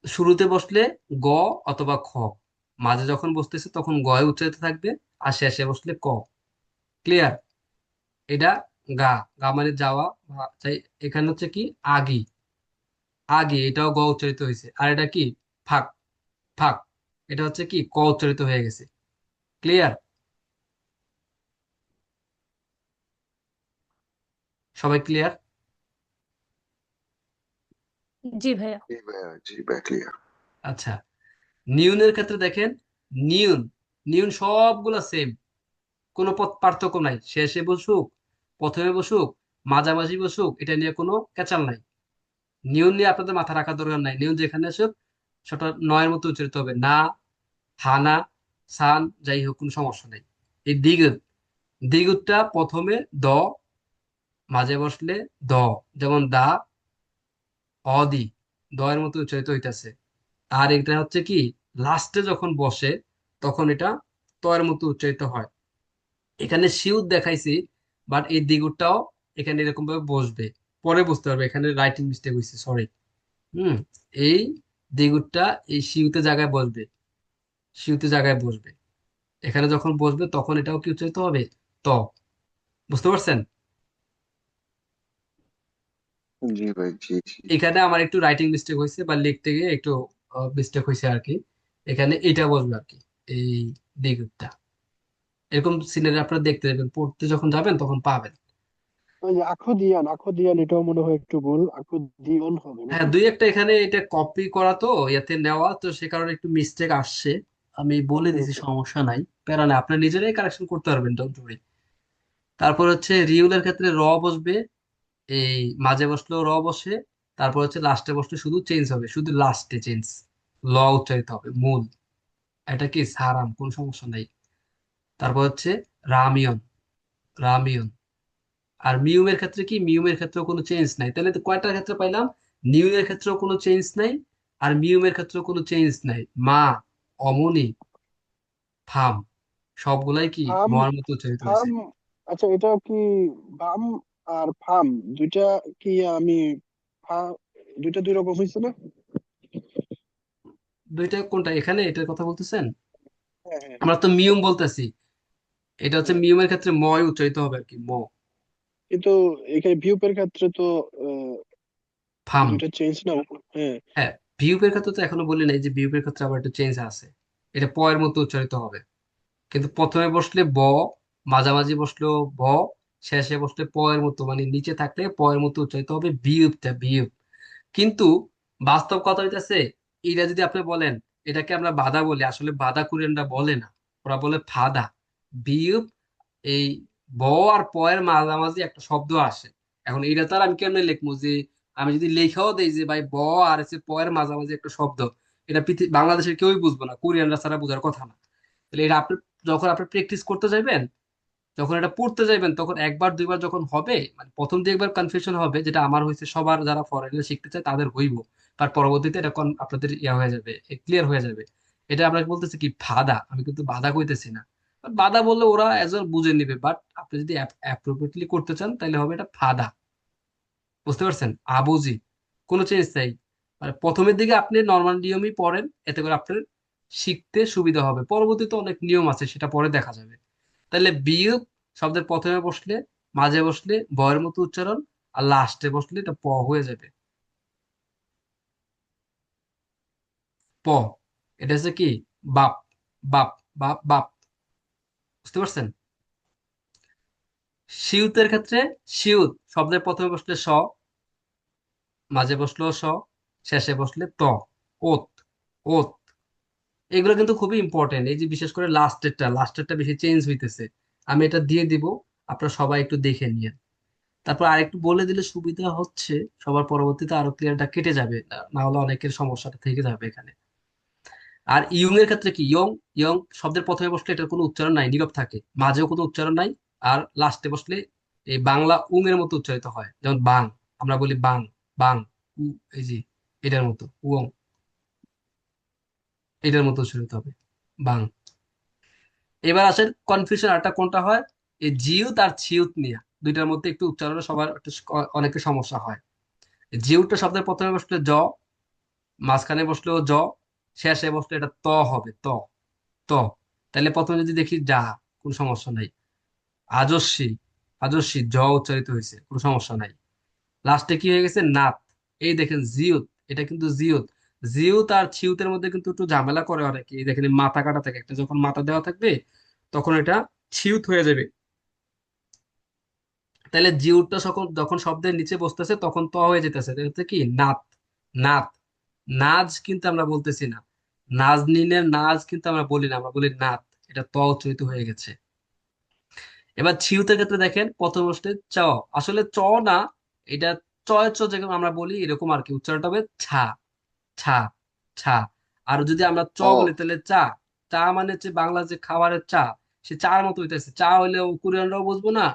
শুরুতে বসলে গ অথবা খ, মাঝে যখন বসতেছে তখন গ এ উচ্চারিত থাকবে, আর শেষে বসলে ক। ক্লিয়ার? এটা গা, গা মানে যাওয়া, তাই এখানে হচ্ছে কি আগি, আগি এটাও গ উচ্চারিত হয়েছে। আর এটা কি ফাক, ফাক এটা হচ্ছে কি ক উচ্চারিত হয়ে গেছে। ক্লিয়ার? সবাই ক্লিয়ার? জি ভাইয়া। জি ভাইয়া, জি ভাইয়া, ক্লিয়ার। আচ্ছা, নিউনের ক্ষেত্রে দেখেন, নিউন, নিউন সবগুলা সেম, কোনো পথ পার্থক্য নাই। শেষে বসুক, প্রথমে বসুক, মাঝামাঝি বসুক, এটা নিয়ে কোনো ক্যাচাল নাই। নিউন নিয়ে আপনাদের মাথা রাখার দরকার নাই। নিউন যেখানে আসুক সেটা নয়ের মতো উচ্চারিত হবে, না, হানা, সান, যাই হোক কোনো সমস্যা নেই। এই দ্বিগুদ, দ্বিগুদটা প্রথমে দ, মাঝে বসলে দ, যেমন দা, অদি, দ এর মতো উচ্চারিত হইতেছে। আর এটা হচ্ছে কি লাস্টে যখন বসে তখন এটা ত এর মতো উচ্চারিত হয়। এখানে শিউত দেখাইছি, বাট এই দ্বিগুদটাও এখানে এরকম ভাবে বসবে, পরে বুঝতে পারবে এখানে রাইটিং মিস্টেক হয়েছে, সরি। হুম, এই দ্বিগুদটা এই শিউতে জায়গায় বসবে, শিউতে জায়গায় বসবে। এখানে যখন বসবে তখন এটাও কি উচ্চারিত হবে, ত। বুঝতে পারছেন? জি ভাই, জি জি। এখানে আমার একটু রাইটিং মিস্টেক হয়েছে বা লিখতে গিয়ে একটু মিস্টেক হয়েছে আর কি। এখানে এটা বসবে আর কি, এই দ্বিগুদটা। এরকম সিনারি আপনারা দেখতে যাবেন, পড়তে যখন যাবেন তখন পাবেন। ওই যে আখুদিয়ান, আখুদিয়ান এটাও মনে হয় একটু ভুল, আখুদিয়ন হবে হ্যাঁ, নাকি? দুই একটা এখানে এটা কপি করা তো, ইয়াতে নেওয়া তো, সে কারণে একটু মিস্টেক আসছে। আমি বলে ওকে দিছি, ওকে। সমস্যা নাই, প্যারা নাই, আপনার নিজেরাই কারেকশন করতে পারবেন, ডোন্ট ওয়ারি। তারপর হচ্ছে রিউলের ক্ষেত্রে র বসবে, এই মাঝে বসলেও র বসে, তারপর হচ্ছে লাস্টে বসলে শুধু চেঞ্জ হবে, শুধু লাস্টে চেঞ্জ, ল উচ্চারিত হবে মূল। এটা কি সারাম, কোন সমস্যা নাই। তারপর হচ্ছে রামিয়ন, রামিয়ন। আর মিউমের ক্ষেত্রে কি, মিউমের ক্ষেত্রেও কোনো চেঞ্জ নাই। তাহলে তো কয়টার ক্ষেত্রে পাইলাম, নিউমের ক্ষেত্রেও কোনো চেঞ্জ নাই, আর মিউমের ক্ষেত্রেও কোনো চেঞ্জ নাই। মা, অমনি, ফাম, সবগুলাই কি ফার্ম, মর মতো উচ্চারিত হয়েছে। ফার্ম। আচ্ছা, এটা কি বাম আর ফার্ম দুইটা কি আমি ফা- দুইটা দুই রকম হয়েছে না? দুইটা কোনটা, এখানে এটার কথা বলতেছেন? হ্যাঁ হ্যাঁ আমরা তো মিউম বলতেছি, এটা হচ্ছে হ্যাঁ। মিউমের ক্ষেত্রে ময় উচ্চারিত হবে আর কি, ম। কিন্তু এখানে ভিউপের ক্ষেত্রে তো ফাম। দুইটা চেঞ্জ না? হ্যাঁ। হ্যাঁ, বিউপের ক্ষেত্রে তো এখনো বলি নাই যে বিউপের ক্ষেত্রে আবার একটু চেঞ্জ আছে, এটা প এর মতো উচ্চারিত হবে। কিন্তু প্রথমে বসলে ব, মাঝামাঝি বসলেও ব, শেষে বসলে প এর মতো, মানে নিচে থাকলে প এর মতো উচ্চারিত হবে বিউপটা, বিউপ। কিন্তু বাস্তব কথা হইতেছে, এটা যদি আপনি বলেন এটাকে আমরা বাধা বলি, আসলে বাধা কোরিয়ানরা বলে না, ওরা বলে ফাদা। বিউপ, এই ব আর প এর মাঝামাঝি একটা শব্দ আসে। এখন এটা তো আর আমি কেমনে লিখবো যে, আমি যদি লেখাও দেই যে ভাই ব আর হচ্ছে প এর মাঝামাঝি একটা শব্দ, এটা বাংলাদেশের কেউই বুঝবো না, কোরিয়ানরা ছাড়া বোঝার কথা না। তাহলে এটা আপনি যখন আপনি প্র্যাকটিস করতে যাবেন, যখন এটা পড়তে যাবেন, তখন একবার দুইবার যখন হবে, মানে প্রথম দিয়ে একবার কনফিউশন হবে, যেটা আমার হয়েছে, সবার যারা ফরেনে শিখতে চায় তাদের হইব, তার পরবর্তীতে এটা আপনাদের ইয়া হয়ে যাবে, ক্লিয়ার হয়ে যাবে। এটা আপনাকে বলতেছে কি ফাদা, আমি কিন্তু বাধা কইতেছি না। But বাধা বললে ওরা এজ ওয়েল বুঝে নিবে, বাট আপনি যদি অ্যাপ্রোপ্রিয়েটলি করতে চান তাহলে হবে এটা ফাদা। বুঝতে পারছেন? আবুজি, কোনো চেঞ্জ নাই। মানে প্রথমের দিকে আপনি নর্মাল নিয়মই পড়েন, এতে করে আপনার শিখতে সুবিধা হবে। পরবর্তীতে অনেক নিয়ম আছে, সেটা পরে দেখা যাবে। তাহলে বিয়োগ শব্দের প্রথমে বসলে, মাঝে বসলে বয়ের মতো উচ্চারণ, আর লাস্টে বসলে এটা প হয়ে যাবে, প। এটা হচ্ছে কি বাপ, বাপ, বাপ, বাপ। বুঝতে পারছেন? সিউতের ক্ষেত্রে সিউত শব্দের প্রথমে বসলে স, মাঝে বসলেও স, শেষে বসলে ত, ওত, ওত। এগুলো কিন্তু খুবই ইম্পর্টেন্ট, এই যে বিশেষ করে লাস্টেরটা, লাস্টেরটা বেশি চেঞ্জ হইতেছে। আমি এটা দিয়ে দিব, আপনারা সবাই একটু দেখে নিয়ে, তারপর আরেকটু বলে দিলে সুবিধা হচ্ছে, সবার পরবর্তীতে আরো ক্লিয়ারটা কেটে যাবে, না না হলে অনেকের সমস্যাটা থেকে যাবে এখানে। আর ইয়ং এর ক্ষেত্রে কি, ইয়ং, ইয়ং শব্দের প্রথমে বসলে এটার কোনো উচ্চারণ নাই, নীরব থাকে, মাঝেও কোনো উচ্চারণ নাই, আর লাস্টে বসলে এই বাংলা উং এর মতো উচ্চারিত হয়, যেমন বাং, আমরা বলি বাং, বাং, উ, এই যে এটার মতো উং, এটার মতো উচ্চারিত হবে, বাং। এবার আসেন কনফিউশন আরটা কোনটা হয়, এই জিউত আর ছিউত নিয়ে, দুইটার মধ্যে একটু উচ্চারণে সবার একটু অনেকের সমস্যা হয়। জিউটটা শব্দের প্রথমে বসলে জ, মাঝখানে বসলেও জ, শেষে বসলে এটা ত হবে, ত, ত। তাহলে প্রথমে যদি দেখি যা, কোনো সমস্যা নাই। আজস্বী, আজস্বী জ উচ্চারিত হয়েছে, কোনো সমস্যা নাই। লাস্টে কি হয়ে গেছে, নাত। এই দেখেন জিউত, এটা কিন্তু জিউত। জিউত আর ছিউতের মধ্যে কিন্তু একটু ঝামেলা করে অনেকে, এই দেখেন এই মাথা কাটা থাকে একটা, যখন মাথা দেওয়া থাকবে তখন এটা ছিউত হয়ে যাবে। তাহলে জিউটটা যখন যখন শব্দের নিচে বসতেছে তখন ত হয়ে যেতেছে, এটা হচ্ছে কি নাত, নাত। নাজ কিন্তু আমরা বলতেছি না, নাজনীনের নাজ কিন্তু আমরা বলি না, আমরা বলি নাত, এটা ত উচ্চারিত হয়ে গেছে। এবার ছিউতের ক্ষেত্রে দেখেন প্রথম বসলে চ, আসলে চ না, এটা চয় চ যেরকম আমরা বলি এরকম আর কি, উচ্চারণটা হবে ছা, ছা, ছা। আর যদি আমরা চ ও বলি তাহলে চা, চা মানে হচ্ছে বাংলা যে খাবারের চা, সে চার মতো হইতেছে, চা হইলেও কোরিয়ানরাও বুঝবো না,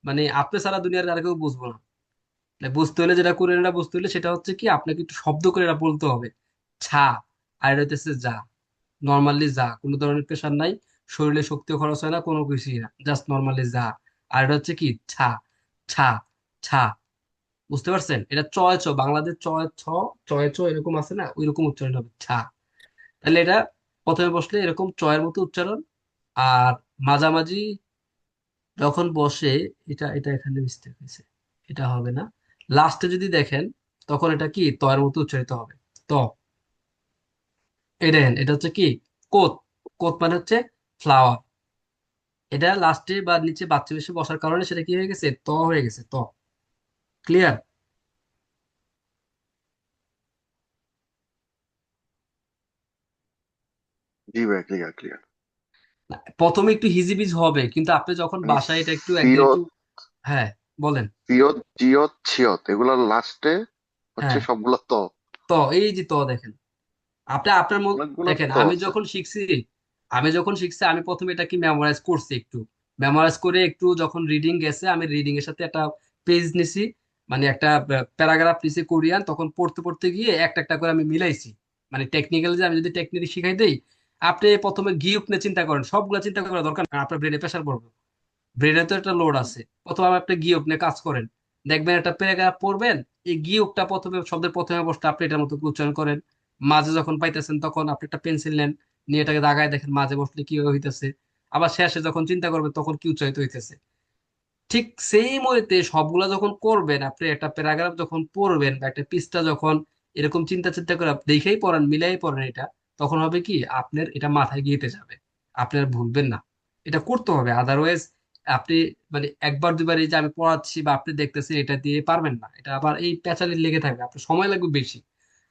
মানে আপনি সারা দুনিয়ার আর কেউ বুঝবো না। মানে বুঝতে হলে যেটা কোরিয়ানরা বুঝতে হলে সেটা হচ্ছে কি, আপনাকে একটু শব্দ করে এটা বলতে হবে, ছা, আর এটা হইতেছে যা, নর্মালি যা, কোনো ধরনের প্রেশার নাই, শরীরে শক্তিও খরচ হয় না, কোনো কিছুই না, জাস্ট নর্মালি যা। আর এটা হচ্ছে কি ছা, ছা, ছা। বুঝতে পারছেন, এটা চয় চ, বাংলাদেশ চয় ছ, চয় চ এরকম আছে না, ওইরকম উচ্চারণ হবে ছা। তাহলে এটা প্রথমে বসলে এরকম চয়ের মতো উচ্চারণ, আর মাঝামাঝি যখন বসে, এটা এটা এখানে মিস্টেক হয়েছে, এটা হবে না। লাস্টে যদি দেখেন তখন এটা কি তয়ের মতো উচ্চারিত হবে, ত। এই দেখেন এটা হচ্ছে কি কোত, কোত মানে হচ্ছে ফ্লাওয়ার, এটা লাস্টে বা নিচে বাচ্চা বেশি বসার কারণে সেটা কি হয়ে গেছে, ত হয়ে গেছে, ত। ক্লিয়ার? জি ভাই, ক্লিয়ার ক্লিয়ার। প্রথমে একটু হিজিবিজ হবে, কিন্তু আপনি যখন মানে বাসায় এটা একটু একদিন একটু, সিয়ত, হ্যাঁ বলেন, সিয়ত, জিয়ত, ছিয়ত এগুলোর লাস্টে হচ্ছে হ্যাঁ সবগুলো ত, ত, এই যে ত দেখেন, আপনি আপনার অনেকগুলো দেখেন ত আমি আছে। যখন শিখছি, আমি যখন শিখছি আমি প্রথমে এটা কি মেমোরাইজ করছি, একটু মেমোরাইজ করে একটু যখন রিডিং গেছে, আমি রিডিং এর সাথে একটা পেজ নিছি, মানে একটা প্যারাগ্রাফ নিছি কোরিয়ান, তখন পড়তে পড়তে গিয়ে একটা একটা করে আমি মিলাইছি। মানে টেকনিক্যাল যে আমি যদি টেকনিক শিখাই দেই, আপনি প্রথমে গিয়ে নিয়ে চিন্তা করেন, সবগুলা চিন্তা করার দরকার না, আপনার ব্রেনে প্রেশার পড়বে, ব্রেনে তো একটা লোড আছে। প্রথমে আপনি গিয়ক নিয়ে কাজ করেন, দেখবেন একটা প্যারাগ্রাফ পড়বেন, এই গিয়কটা প্রথমে শব্দের প্রথমে বসতে আপনি এটার মতো করে উচ্চারণ করেন, মাঝে যখন পাইতেছেন তখন আপনি একটা পেন্সিল নেন, নিয়ে এটাকে দাগায় দেখেন মাঝে বসলে কি হইতেছে, আবার শেষে যখন চিন্তা করবেন তখন কি উচ্চারিত হইতেছে। ঠিক সেম ওয়েতে সবগুলা যখন করবেন, আপনি একটা প্যারাগ্রাফ যখন পড়বেন বা একটা পৃষ্ঠা যখন এরকম চিন্তা চিন্তা করে দেখেই পড়েন, মিলাই পড়েন এটা, তখন হবে কি আপনার এটা মাথায় গিয়েতে যাবে, আপনি আর ভুলবেন না। এটা করতে হবে, আদারওয়াইজ আপনি মানে একবার দুবার এই যে আমি পড়াচ্ছি বা আপনি দেখতেছেন এটা দিয়ে পারবেন না, এটা আবার এই প্যাচালি লেগে থাকবে, আপনার সময় লাগবে বেশি।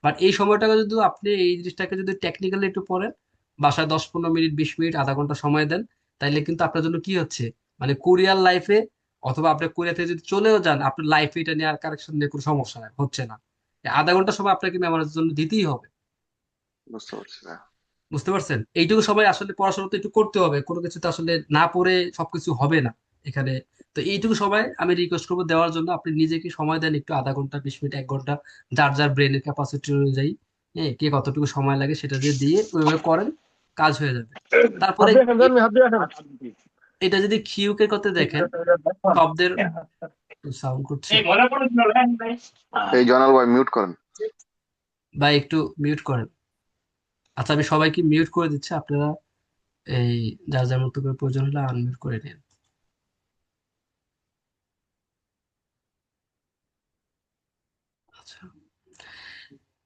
বাট এই সময়টাকে যদি আপনি এই জিনিসটাকে যদি টেকনিক্যালি একটু পড়েন, বাসায় 10-15 মিনিট, 20 মিনিট, আধা ঘন্টা সময় দেন, তাইলে কিন্তু আপনার জন্য কি হচ্ছে, মানে কোরিয়ান লাইফে অথবা আপনি কোরিয়াতে যদি চলেও যান, আপনার লাইফে এটা নিয়ে আর কারেকশন নিয়ে কোনো সমস্যা হচ্ছে না। এই আধা ঘন্টা সময় আপনাকে মেমোরির জন্য দিতেই হবে। বুঝতে পারছি না। বুঝতে পারছেন, এইটুকু সময় আসলে পড়াশোনা তো একটু করতে হবে, কোনো কিছু তো আসলে না পড়ে সবকিছু হবে না এখানে। তো এইটুকু সময় আমি রিকোয়েস্ট করবো দেওয়ার জন্য, আপনি নিজেকে সময় দেন একটু, আধা ঘন্টা, 20 মিনিট, 1 ঘন্টা, যার যার ব্রেনের ক্যাপাসিটি অনুযায়ী, হ্যাঁ কে কতটুকু সময় লাগে সেটা দিয়ে দিয়ে ওইভাবে করেন, কাজ হয়ে যাবে। তারপরে এটা যদি খিউকের কথা দেখেন, শব্দের সাউন্ড করছে, এই জনাল ভাই মিউট করেন। বা একটু মিউট করেন। আচ্ছা আমি সবাইকে মিউট করে দিচ্ছি, আপনারা এই যার যার মতো করে প্রয়োজন হলে আনমিউট করে নিন। আচ্ছা,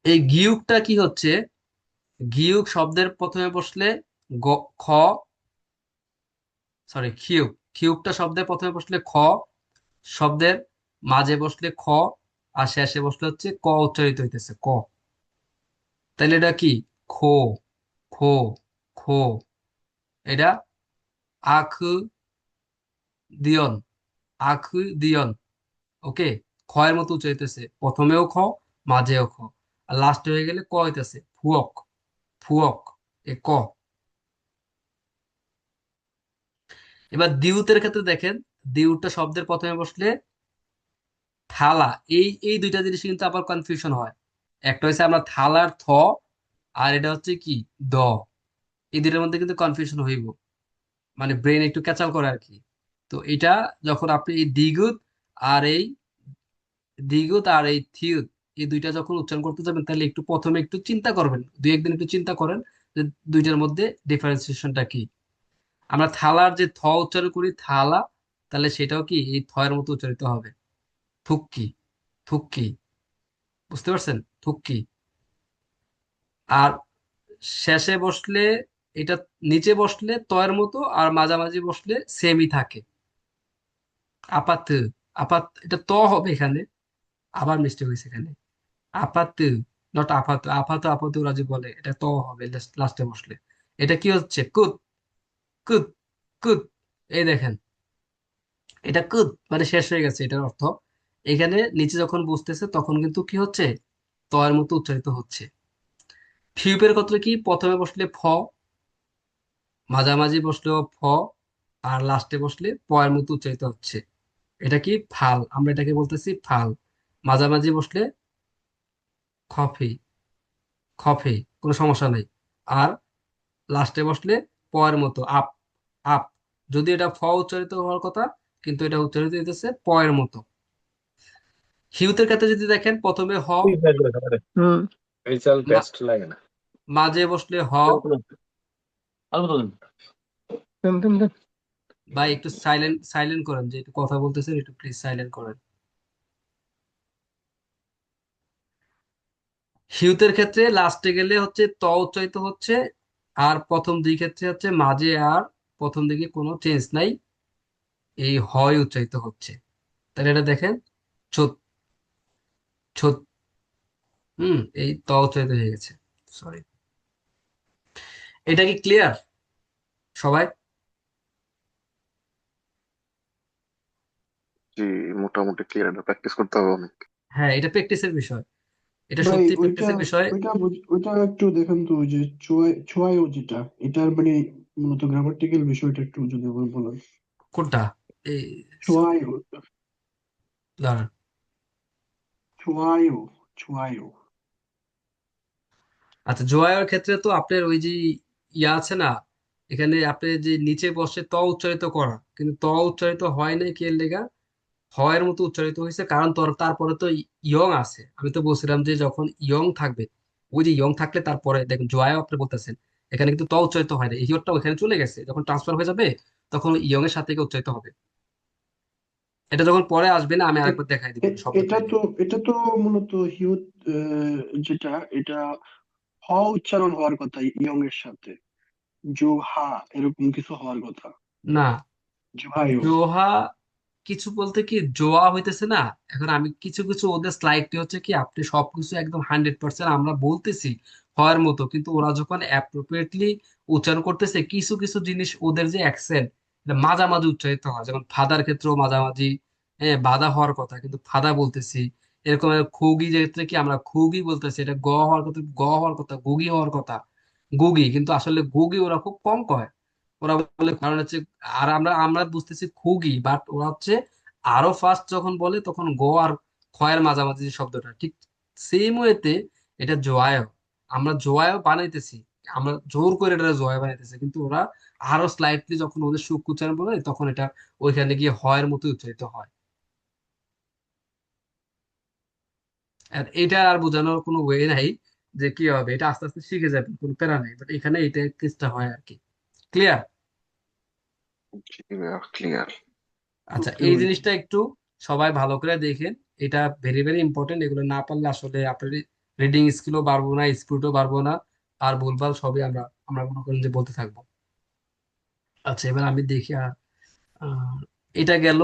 এই গিউকটা কি হচ্ছে, গিউক শব্দের প্রথমে বসলে খ, সরি খিউক, খিউকটা শব্দের প্রথমে বসলে খ, শব্দের মাঝে বসলে খ, আর শেষে বসলে হচ্ছে ক উচ্চারিত হইতেছে, ক। তাহলে এটা কি খো, খো, খো। এটা আখ দিয়ন, আখ দিয়ন, ওকে। খয়ের মতো উচ্চারিতেছে, প্রথমেও খ, মাঝেও খ, আর লাস্ট হয়ে গেলে ক হইতেছে ফুয়ক, ফুয়ক। এ ক। এবার দিউতের ক্ষেত্রে দেখেন, দিউটা শব্দের প্রথমে বসলে থালা, এই দুইটা জিনিস কিন্তু আবার কনফিউশন হয়। একটা হচ্ছে আমরা থালার থ, আর এটা হচ্ছে কি দ, এই দুইটার মধ্যে কিন্তু কনফিউশন হইব, মানে ব্রেন একটু ক্যাচাল করে আর কি। তো এটা যখন আপনি এই দ্বিগুত আর এই থিউত, এই দুইটা যখন উচ্চারণ করতে যাবেন, তাহলে একটু প্রথমে একটু চিন্তা করবেন, দুই একদিন একটু চিন্তা করেন যে দুইটার মধ্যে ডিফারেন্সিয়েশনটা কি। আমরা থালার যে থ উচ্চারণ করি থালা, তাহলে সেটাও কি এই থ এর মতো উচ্চারিত হবে, থুক্কি, থুক্কি, বুঝতে পারছেন, থুক্কি। আর শেষে বসলে এটা, নিচে বসলে ত এর মতো, আর মাঝামাঝি বসলে সেমই থাকে, আপাত, আপাত, এটা ত হবে এখানে, আবার মিস্টেক হয়েছে এখানে, আপাত, নট আপাত, আপাত আপাত ওরা যে বলে, এটা ত হবে লাস্টে বসলে। এটা কি হচ্ছে কুত, কুত, কুত, এই দেখেন, এটা কুত মানে শেষ হয়ে গেছে এটার অর্থ। এখানে নিচে যখন বসতেছে তখন কিন্তু কি হচ্ছে, ত এর মতো উচ্চারিত হচ্ছে। ফিউপের কথা কি, প্রথমে বসলে ফ, মাঝামাঝি বসলেও ফ, আর লাস্টে বসলে প এর মতো উচ্চারিত হচ্ছে। এটা কি ফাল, আমরা এটাকে বলতেছি ফাল। মাঝামাঝি বসলে খফি, খফে, কোনো সমস্যা নেই। আর লাস্টে বসলে প এর মতো আপ, আপ, যদি এটা ফ উচ্চারিত হওয়ার কথা, কিন্তু এটা উচ্চারিত হইতেছে প এর মতো। হিউতের ক্ষেত্রে যদি দেখেন, প্রথমে হ, হুম মা- মাঝে বসলে হ। দেন দেন দেন। ভাই একটু সাইলেন্ট সাইলেন্ট করেন, যে একটু কথা বলতেছেন, একটু প্লিজ সাইলেন্ট করেন। হিউতের ক্ষেত্রে লাস্টে গেলে হচ্ছে ত উচ্চারিত হচ্ছে, আর প্রথম দুই ক্ষেত্রে হচ্ছে মাঝে আর প্রথম দিকে কোনো চেঞ্জ নাই, এই হয় উচ্চারিত হচ্ছে। তাহলে এটা দেখেন, ছোট, ছোট, এই ত উচ্চারিত হয়ে গেছে, সরি। এটা কি ক্লিয়ার সবাই? জি, মোটামুটি ক্লিয়ার। এটা প্র্যাকটিস করতে হবে অনেক। হ্যাঁ, এটা প্র্যাকটিসের বিষয়, এটা ভাই সত্যি ওইটা প্র্যাকটিসের বিষয়। ওইটা একটু দেখেন তো, ওই যে ছোঁয়ায়ও যেটা, এটার মানে মূলত গ্রামাটিক্যাল বিষয়টা একটু যদি আবার বলেন। কোনটা? এই ছোঁয়ায়ও, দাঁড়ান। ছোঁয়ায়ও, ছোঁয়ায়ও। আচ্ছা, জোয়ারের ক্ষেত্রে তো আপনার ওই যে ইয়া আছে না, এখানে আপনি যে নিচে বসে ত উচ্চারিত করা, কিন্তু ত উচ্চারিত হয় নাই কি এর লেগা, হয় মতো উচ্চারিত হয়েছে, কারণ তারপরে তো ইয়ং আছে। আমি তো বলছিলাম যে যখন ইয়ং থাকবে, ওই যে ইয়ং থাকলে তারপরে দেখুন জয় আপনি বলতেছেন, এখানে কিন্তু ত উচ্চারিত হয় না, এই ইয়রটা ওখানে চলে গেছে, যখন ট্রান্সফার হয়ে যাবে তখন ইয়ং এর সাথে উচ্চারিত হবে। এটা যখন পরে আসবে না, আমি এ- আরেকবার দেখাই দিব শব্দ এটা তৈরি। তো মূলত হিউট, যেটা এটা হ উচ্চারণ হওয়ার কথা ইয়ং এর সাথে, জো হা এরকম কিছু হওয়ার কথা, না, জোহাইও। জোহা কিছু বলতে কি জোয়া হইতেছে না। এখন আমি কিছু কিছু ওদের স্লাইডটি হচ্ছে কি, আপনি সবকিছু একদম 100% আমরা বলতেছি হওয়ার মতো, কিন্তু ওরা যখন অ্যাপ্রোপ্রিয়েটলি উচ্চারণ করতেছে, কিছু কিছু জিনিস ওদের যে অ্যাকসেন্ট, মাঝামাঝি উচ্চারিত হয়, যেমন ফাদার ক্ষেত্রেও মাঝামাঝি, হ্যাঁ বাধা হওয়ার কথা কিন্তু ফাদা বলতেছি। এরকম খুগি ক্ষেত্রে কি আমরা খুগি বলতেছি, এটা গ হওয়ার কথা, গ হওয়ার কথা, গুগি হওয়ার কথা, গুগি, কিন্তু আসলে গুগি ওরা খুব কম কয়। ওরা বলে কারণ হচ্ছে, আর আমরা আমরা বুঝতেছি খুগি, বাট ওরা হচ্ছে আরো ফার্স্ট যখন বলে তখন গো আর খয়ের মাঝামাঝি যে শব্দটা, ঠিক সেম ওয়েতে এটা জোয়ায়, আমরা জোয়ায় বানাইতেছি, আমরা জোর করে এটা জোয়ায় বানাইতেছি, কিন্তু ওরা আরো স্লাইটলি যখন ওদের সুখ উচ্চারণ বলে তখন এটা ওইখানে গিয়ে হয়ের মতো উচ্চারিত হয়। আর এটা আর বোঝানোর কোনো ওয়ে নাই যে কি হবে, এটা আস্তে আস্তে শিখে যাবে, কোনো প্যারা নেই, বাট এখানে এটা কেসটা হয় আর কি। ক্লিয়ার? জি ভাইয়া, ক্লিয়ার। আচ্ছা, ওকে এই ভাই। জিনিসটা একটু সবাই ভালো করে দেখেন, এটা ভেরি ভেরি ইম্পর্টেন্ট। এগুলো না পারলে আসলে আপনার রিডিং স্কিলও বাড়বো না, স্পিডও বাড়বো না, আর ভুলভাল সবই আমরা আমরা মনে করেন যে বলতে থাকবো। আচ্ছা, এবার আমি দেখি, আহ, এটা গেল,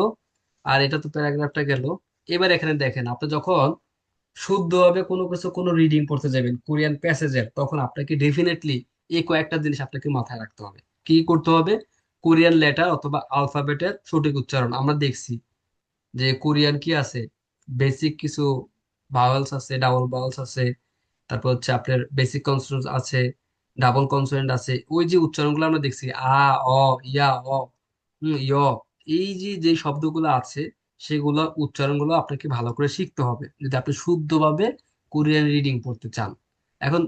আর এটা তো প্যারাগ্রাফটা গেল। এবার এখানে দেখেন, আপনি যখন শুদ্ধভাবে কোনো কিছু, কোনো রিডিং পড়তে যাবেন কোরিয়ান প্যাসেজের, তখন আপনাকে ডেফিনেটলি এই কয়েকটা জিনিস আপনাকে মাথায় রাখতে হবে। কি করতে হবে? কোরিয়ান লেটার অথবা আলফাবেটের সঠিক উচ্চারণ। আমরা দেখছি যে কোরিয়ান কি আছে, বেসিক কিছু ভাওয়েলস আছে, ডাবল ভাওয়েলস আছে, তারপর হচ্ছে আপনার বেসিক কনসোনেন্টস আছে, ডাবল কনসোনেন্ট আছে, ওই যে উচ্চারণগুলো আমরা দেখছি আ, অ, ইয়া, অ, ইয়, এই যে যে শব্দগুলো আছে সেগুলো উচ্চারণগুলো আপনাকে ভালো করে শিখতে হবে যদি আপনি শুদ্ধভাবে কোরিয়ান রিডিং পড়তে চান। এখন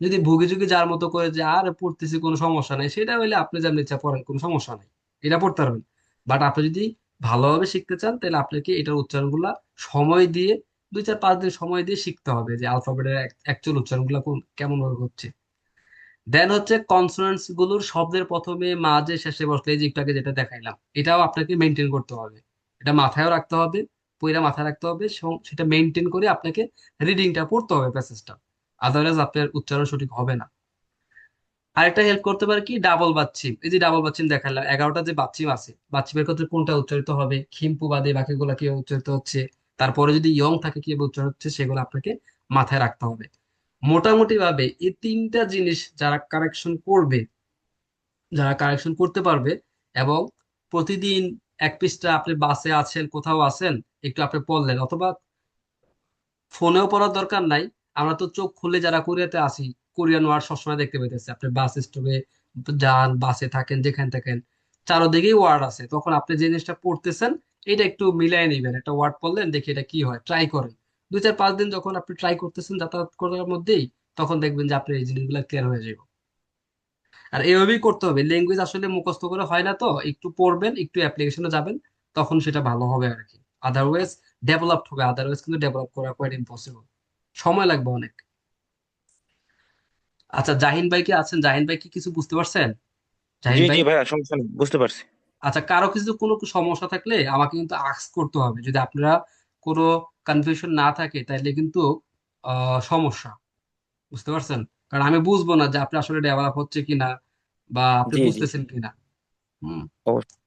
যদি ভুগি চুগি যার মতো করে যে আর পড়তেছি কোনো সমস্যা নাই, সেটা হইলে আপনি যেমন ইচ্ছা পড়েন, কোনো সমস্যা নাই, এটা পড়তে পারবেন। বাট আপনি যদি ভালোভাবে শিখতে চান তাহলে আপনাকে এটার উচ্চারণগুলা সময় দিয়ে 2 4 5 দিন সময় দিয়ে শিখতে হবে যে আলফাবেটের অ্যাকচুয়াল উচ্চারণগুলো কেমন ভাবে হচ্ছে। দেন হচ্ছে কনসোনেন্টস গুলোর শব্দের প্রথমে মাঝে শেষে বসলে, এই যে একটু আগে যেটা দেখাইলাম, এটাও আপনাকে মেনটেন করতে হবে, এটা মাথায়ও রাখতে হবে, পইরা মাথায় রাখতে হবে, সেটা মেনটেন করে আপনাকে রিডিংটা পড়তে হবে প্যাসেজটা, আদারওয়াইজ আপনার উচ্চারণ সঠিক হবে না। আরেকটা হেল্প করতে পারে কি, ডাবল বাচ্চিম। এই যে ডাবল বাচ্চিম দেখালাম, 11টা যে বাচ্চিম আছে, বাচ্চিমের ক্ষেত্রে কোনটা উচ্চারিত হবে, খিম্পু বাদে বাকিগুলো কিভাবে উচ্চারিত হচ্ছে, তারপরে যদি ইয়ং থাকে কিভাবে উচ্চারণ হচ্ছে, সেগুলো আপনাকে মাথায় রাখতে হবে। মোটামুটি ভাবে এই 3টা জিনিস যারা কারেকশন করতে পারবে, এবং প্রতিদিন এক পৃষ্ঠা, আপনি বাসে আছেন কোথাও আছেন, একটু আপনি পড়লেন, অথবা ফোনেও পড়ার দরকার নাই, আমরা তো চোখ খুলে যারা কোরিয়াতে আছি কোরিয়ান ওয়ার্ড সবসময় দেখতে পেতেছি, আপনি বাস স্টপে যান, বাসে থাকেন, যেখানে থাকেন, চারোদিকেই ওয়ার্ড আছে, তখন আপনি যে জিনিসটা পড়তেছেন এটা একটু মিলাই নিবেন, একটা ওয়ার্ড পড়লেন, দেখি এটা কি হয়, ট্রাই করেন। 2 4 5 দিন যখন আপনি ট্রাই করতেছেন যাতায়াত করার মধ্যেই, তখন দেখবেন যে আপনার এই জিনিসগুলো ক্লিয়ার হয়ে যাবে। আর এইভাবেই করতে হবে, ল্যাঙ্গুয়েজ আসলে মুখস্থ করে হয় না, তো একটু পড়বেন, একটু অ্যাপ্লিকেশনে যাবেন, তখন সেটা ভালো হবে আর কি। আদারওয়াইজ ডেভেলপড হবে, আদারওয়াইজ কিন্তু ডেভেলপ করা কোয়াইট ইম্পসিবল, সময় লাগবে অনেক। আচ্ছা, জাহিন ভাই কি আছেন? জাহিন ভাই কি কিছু বুঝতে পারছেন? জি জাহিন ভাই, জি ভাইয়া, সমস্যা নেই, বুঝতে পারছি। আচ্ছা, কারো কিছু কোনো সমস্যা থাকলে আমাকে কিন্তু আস্ক করতে হবে, যদি আপনারা কোনো কনফিউশন না থাকে তাহলে কিন্তু সমস্যা, বুঝতে পারছেন? কারণ আমি বুঝবো না যে আপনি আসলে ডেভেলপ হচ্ছে কিনা বা আপনি জি জি জি, বুঝতেছেন কিনা। হুম। অবশ্যই।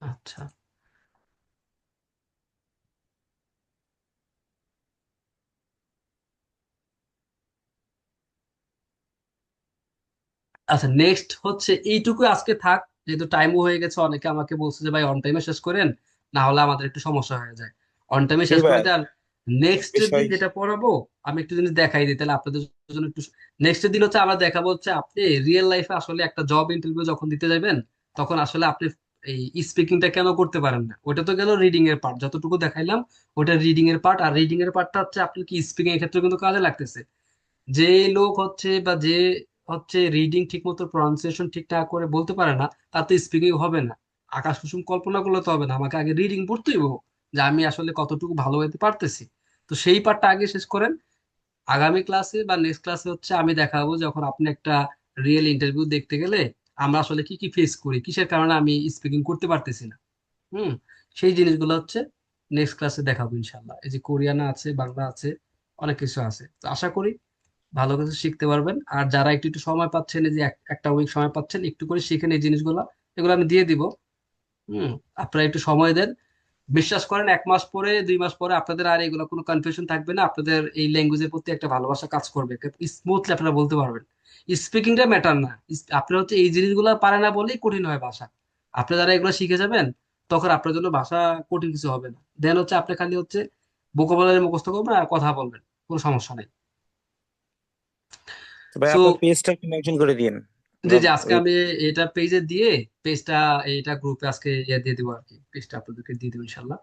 আচ্ছা, আচ্ছা, নেক্সট হচ্ছে এইটুকু আজকে থাক, যেহেতু টাইমও হয়ে গেছে, অনেকে আমাকে বলছে যে ভাই অন টাইমে শেষ করেন, না হলে আমাদের একটু সমস্যা হয়ে যায়, অন টাইমে জি শেষ করে ভাইয়া, দেন। নেক্সট দিন বিষয়। যেটা পড়াবো আমি একটু জিনিস দেখাই দিই, তাহলে আপনাদের জন্য একটু। নেক্সট দিন হচ্ছে আমরা দেখাবো হচ্ছে আপনি রিয়েল লাইফে আসলে একটা জব ইন্টারভিউ যখন দিতে যাবেন, তখন আসলে আপনি এই স্পিকিংটা কেন করতে পারেন না। ওটা তো গেল রিডিং এর পার্ট, যতটুকু দেখাইলাম ওটা রিডিং এর পার্ট, আর রিডিং এর পার্টটা হচ্ছে আপনি কি স্পিকিং এর ক্ষেত্রে কিন্তু কাজে লাগতেছে। যে লোক হচ্ছে বা যে হচ্ছে রিডিং ঠিক মতো প্রনাউন্সিয়েশন ঠিক না করে বলতে পারে না, তার তো স্পিকিং হবে না। আকাশ কুসুম কল্পনা করলে তো হবে না, আমাকে আগে রিডিং পড়তেই হইব, যে আমি আসলে কতটুকু ভালো হইতে পারতেছি। তো সেই পার্টটা আগে শেষ করেন। আগামী ক্লাসে বা নেক্সট ক্লাসে হচ্ছে আমি দেখাবো যখন আপনি একটা রিয়েল ইন্টারভিউ দেখতে গেলে আমরা আসলে কি কি ফেস করি, কিসের কারণে আমি স্পিকিং করতে পারতেছি না। হুম। সেই জিনিসগুলো হচ্ছে নেক্সট ক্লাসে দেখাবো ইনশাল্লাহ। এই যে কোরিয়ানা আছে, বাংলা আছে, অনেক কিছু আছে, তো আশা করি ভালো কিছু শিখতে পারবেন। আর যারা একটু একটু সময় পাচ্ছেন, এই যে একটা উইক সময় পাচ্ছেন, একটু করে শিখেন এই জিনিসগুলো, এগুলো আমি দিয়ে দিব। হুম। আপনারা একটু সময় দেন, বিশ্বাস করেন 1 মাস পরে 2 মাস পরে আপনাদের আর এগুলো কোনো কনফিউশন থাকবে না, আপনাদের এই ল্যাঙ্গুয়েজের প্রতি একটা ভালোবাসা কাজ করবে, স্মুথলি আপনারা বলতে পারবেন। স্পিকিংটা ম্যাটার না, আপনার হচ্ছে এই জিনিসগুলো পারে না বলেই কঠিন হয় ভাষা। আপনি যারা এগুলো শিখে যাবেন, তখন আপনার জন্য ভাষা কঠিন কিছু হবে না। দেন হচ্ছে আপনি খালি হচ্ছে ভোকাবুলারি মুখস্থ করবেন আর কথা বলবেন, কোনো সমস্যা নেই। তো ভাই সো আপনার পেজটা একটু মেনশন করে দিন। জি আমরা জি, আজকে আমি এটা পেজে দিয়ে, পেজটা এইটা গ্রুপে আজকে ইয়ে দিয়ে দিব আর কি, পেজটা আপনাদেরকে দিয়ে দিব ইনশাল্লাহ।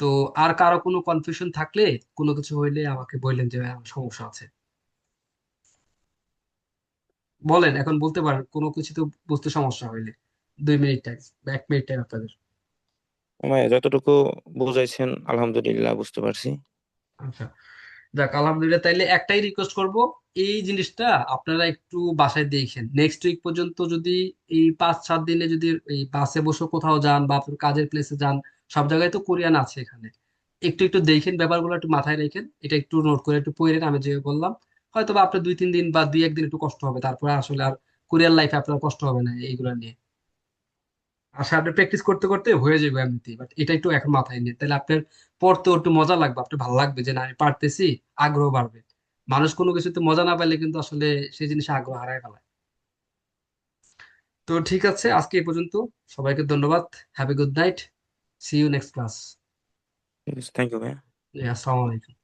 তো আর কারো কোনো কনফিউশন থাকলে, কোনো কিছু হইলে আমাকে বললেন যে আমার সমস্যা আছে, বলেন, এখন বলতে পারেন কোনো কিছু তো বুঝতে সমস্যা হইলে। 2 মিনিট টাইম বা 1 মিনিট টাইম আপনাদের। ভাইয়া যতটুকু বুঝাইছেন আলহামদুলিল্লাহ বুঝতে পারছি। আচ্ছা, যাক আলহামদুলিল্লাহ, তাইলে একটাই রিকোয়েস্ট করব, এই জিনিসটা আপনারা একটু বাসায় দেখেন। নেক্সট উইক পর্যন্ত যদি এই 5 7 দিনে যদি এই বাসে বসে কোথাও যান বা আপনার কাজের প্লেসে যান, সব জায়গায় তো কোরিয়ান আছে এখানে, একটু একটু দেখেন, ব্যাপারগুলো একটু মাথায় রেখেন, এটা একটু নোট করে একটু পড়েন, আমি যে বললাম। হয়তো বা আপনার 2 3 দিন বা 2 1 দিন একটু কষ্ট হবে, তারপরে আসলে আর কোরিয়ান লাইফে আপনার কষ্ট হবে না এইগুলো নিয়ে। আর সামনে প্র্যাকটিস করতে করতে হয়ে যাবে এমনিতেই, বাট এটা একটু এখন মাথায় নিয়ে, তাহলে আপনার পড়তেও একটু মজা লাগবে, আপনার ভালো লাগবে যে না আমি পারতেছি, আগ্রহ বাড়বে। মানুষ কোনো কিছুতে মজা না পাইলে কিন্তু আসলে সেই জিনিসে আগ্রহ হারায় ফেলায়। তো ঠিক আছে, আজকে এই পর্যন্ত। সবাইকে ধন্যবাদ। Have a good night. See you next class. ঠিক আছে, থ্যাংক ইউ ভাইয়া। আসসালামু আলাইকুম।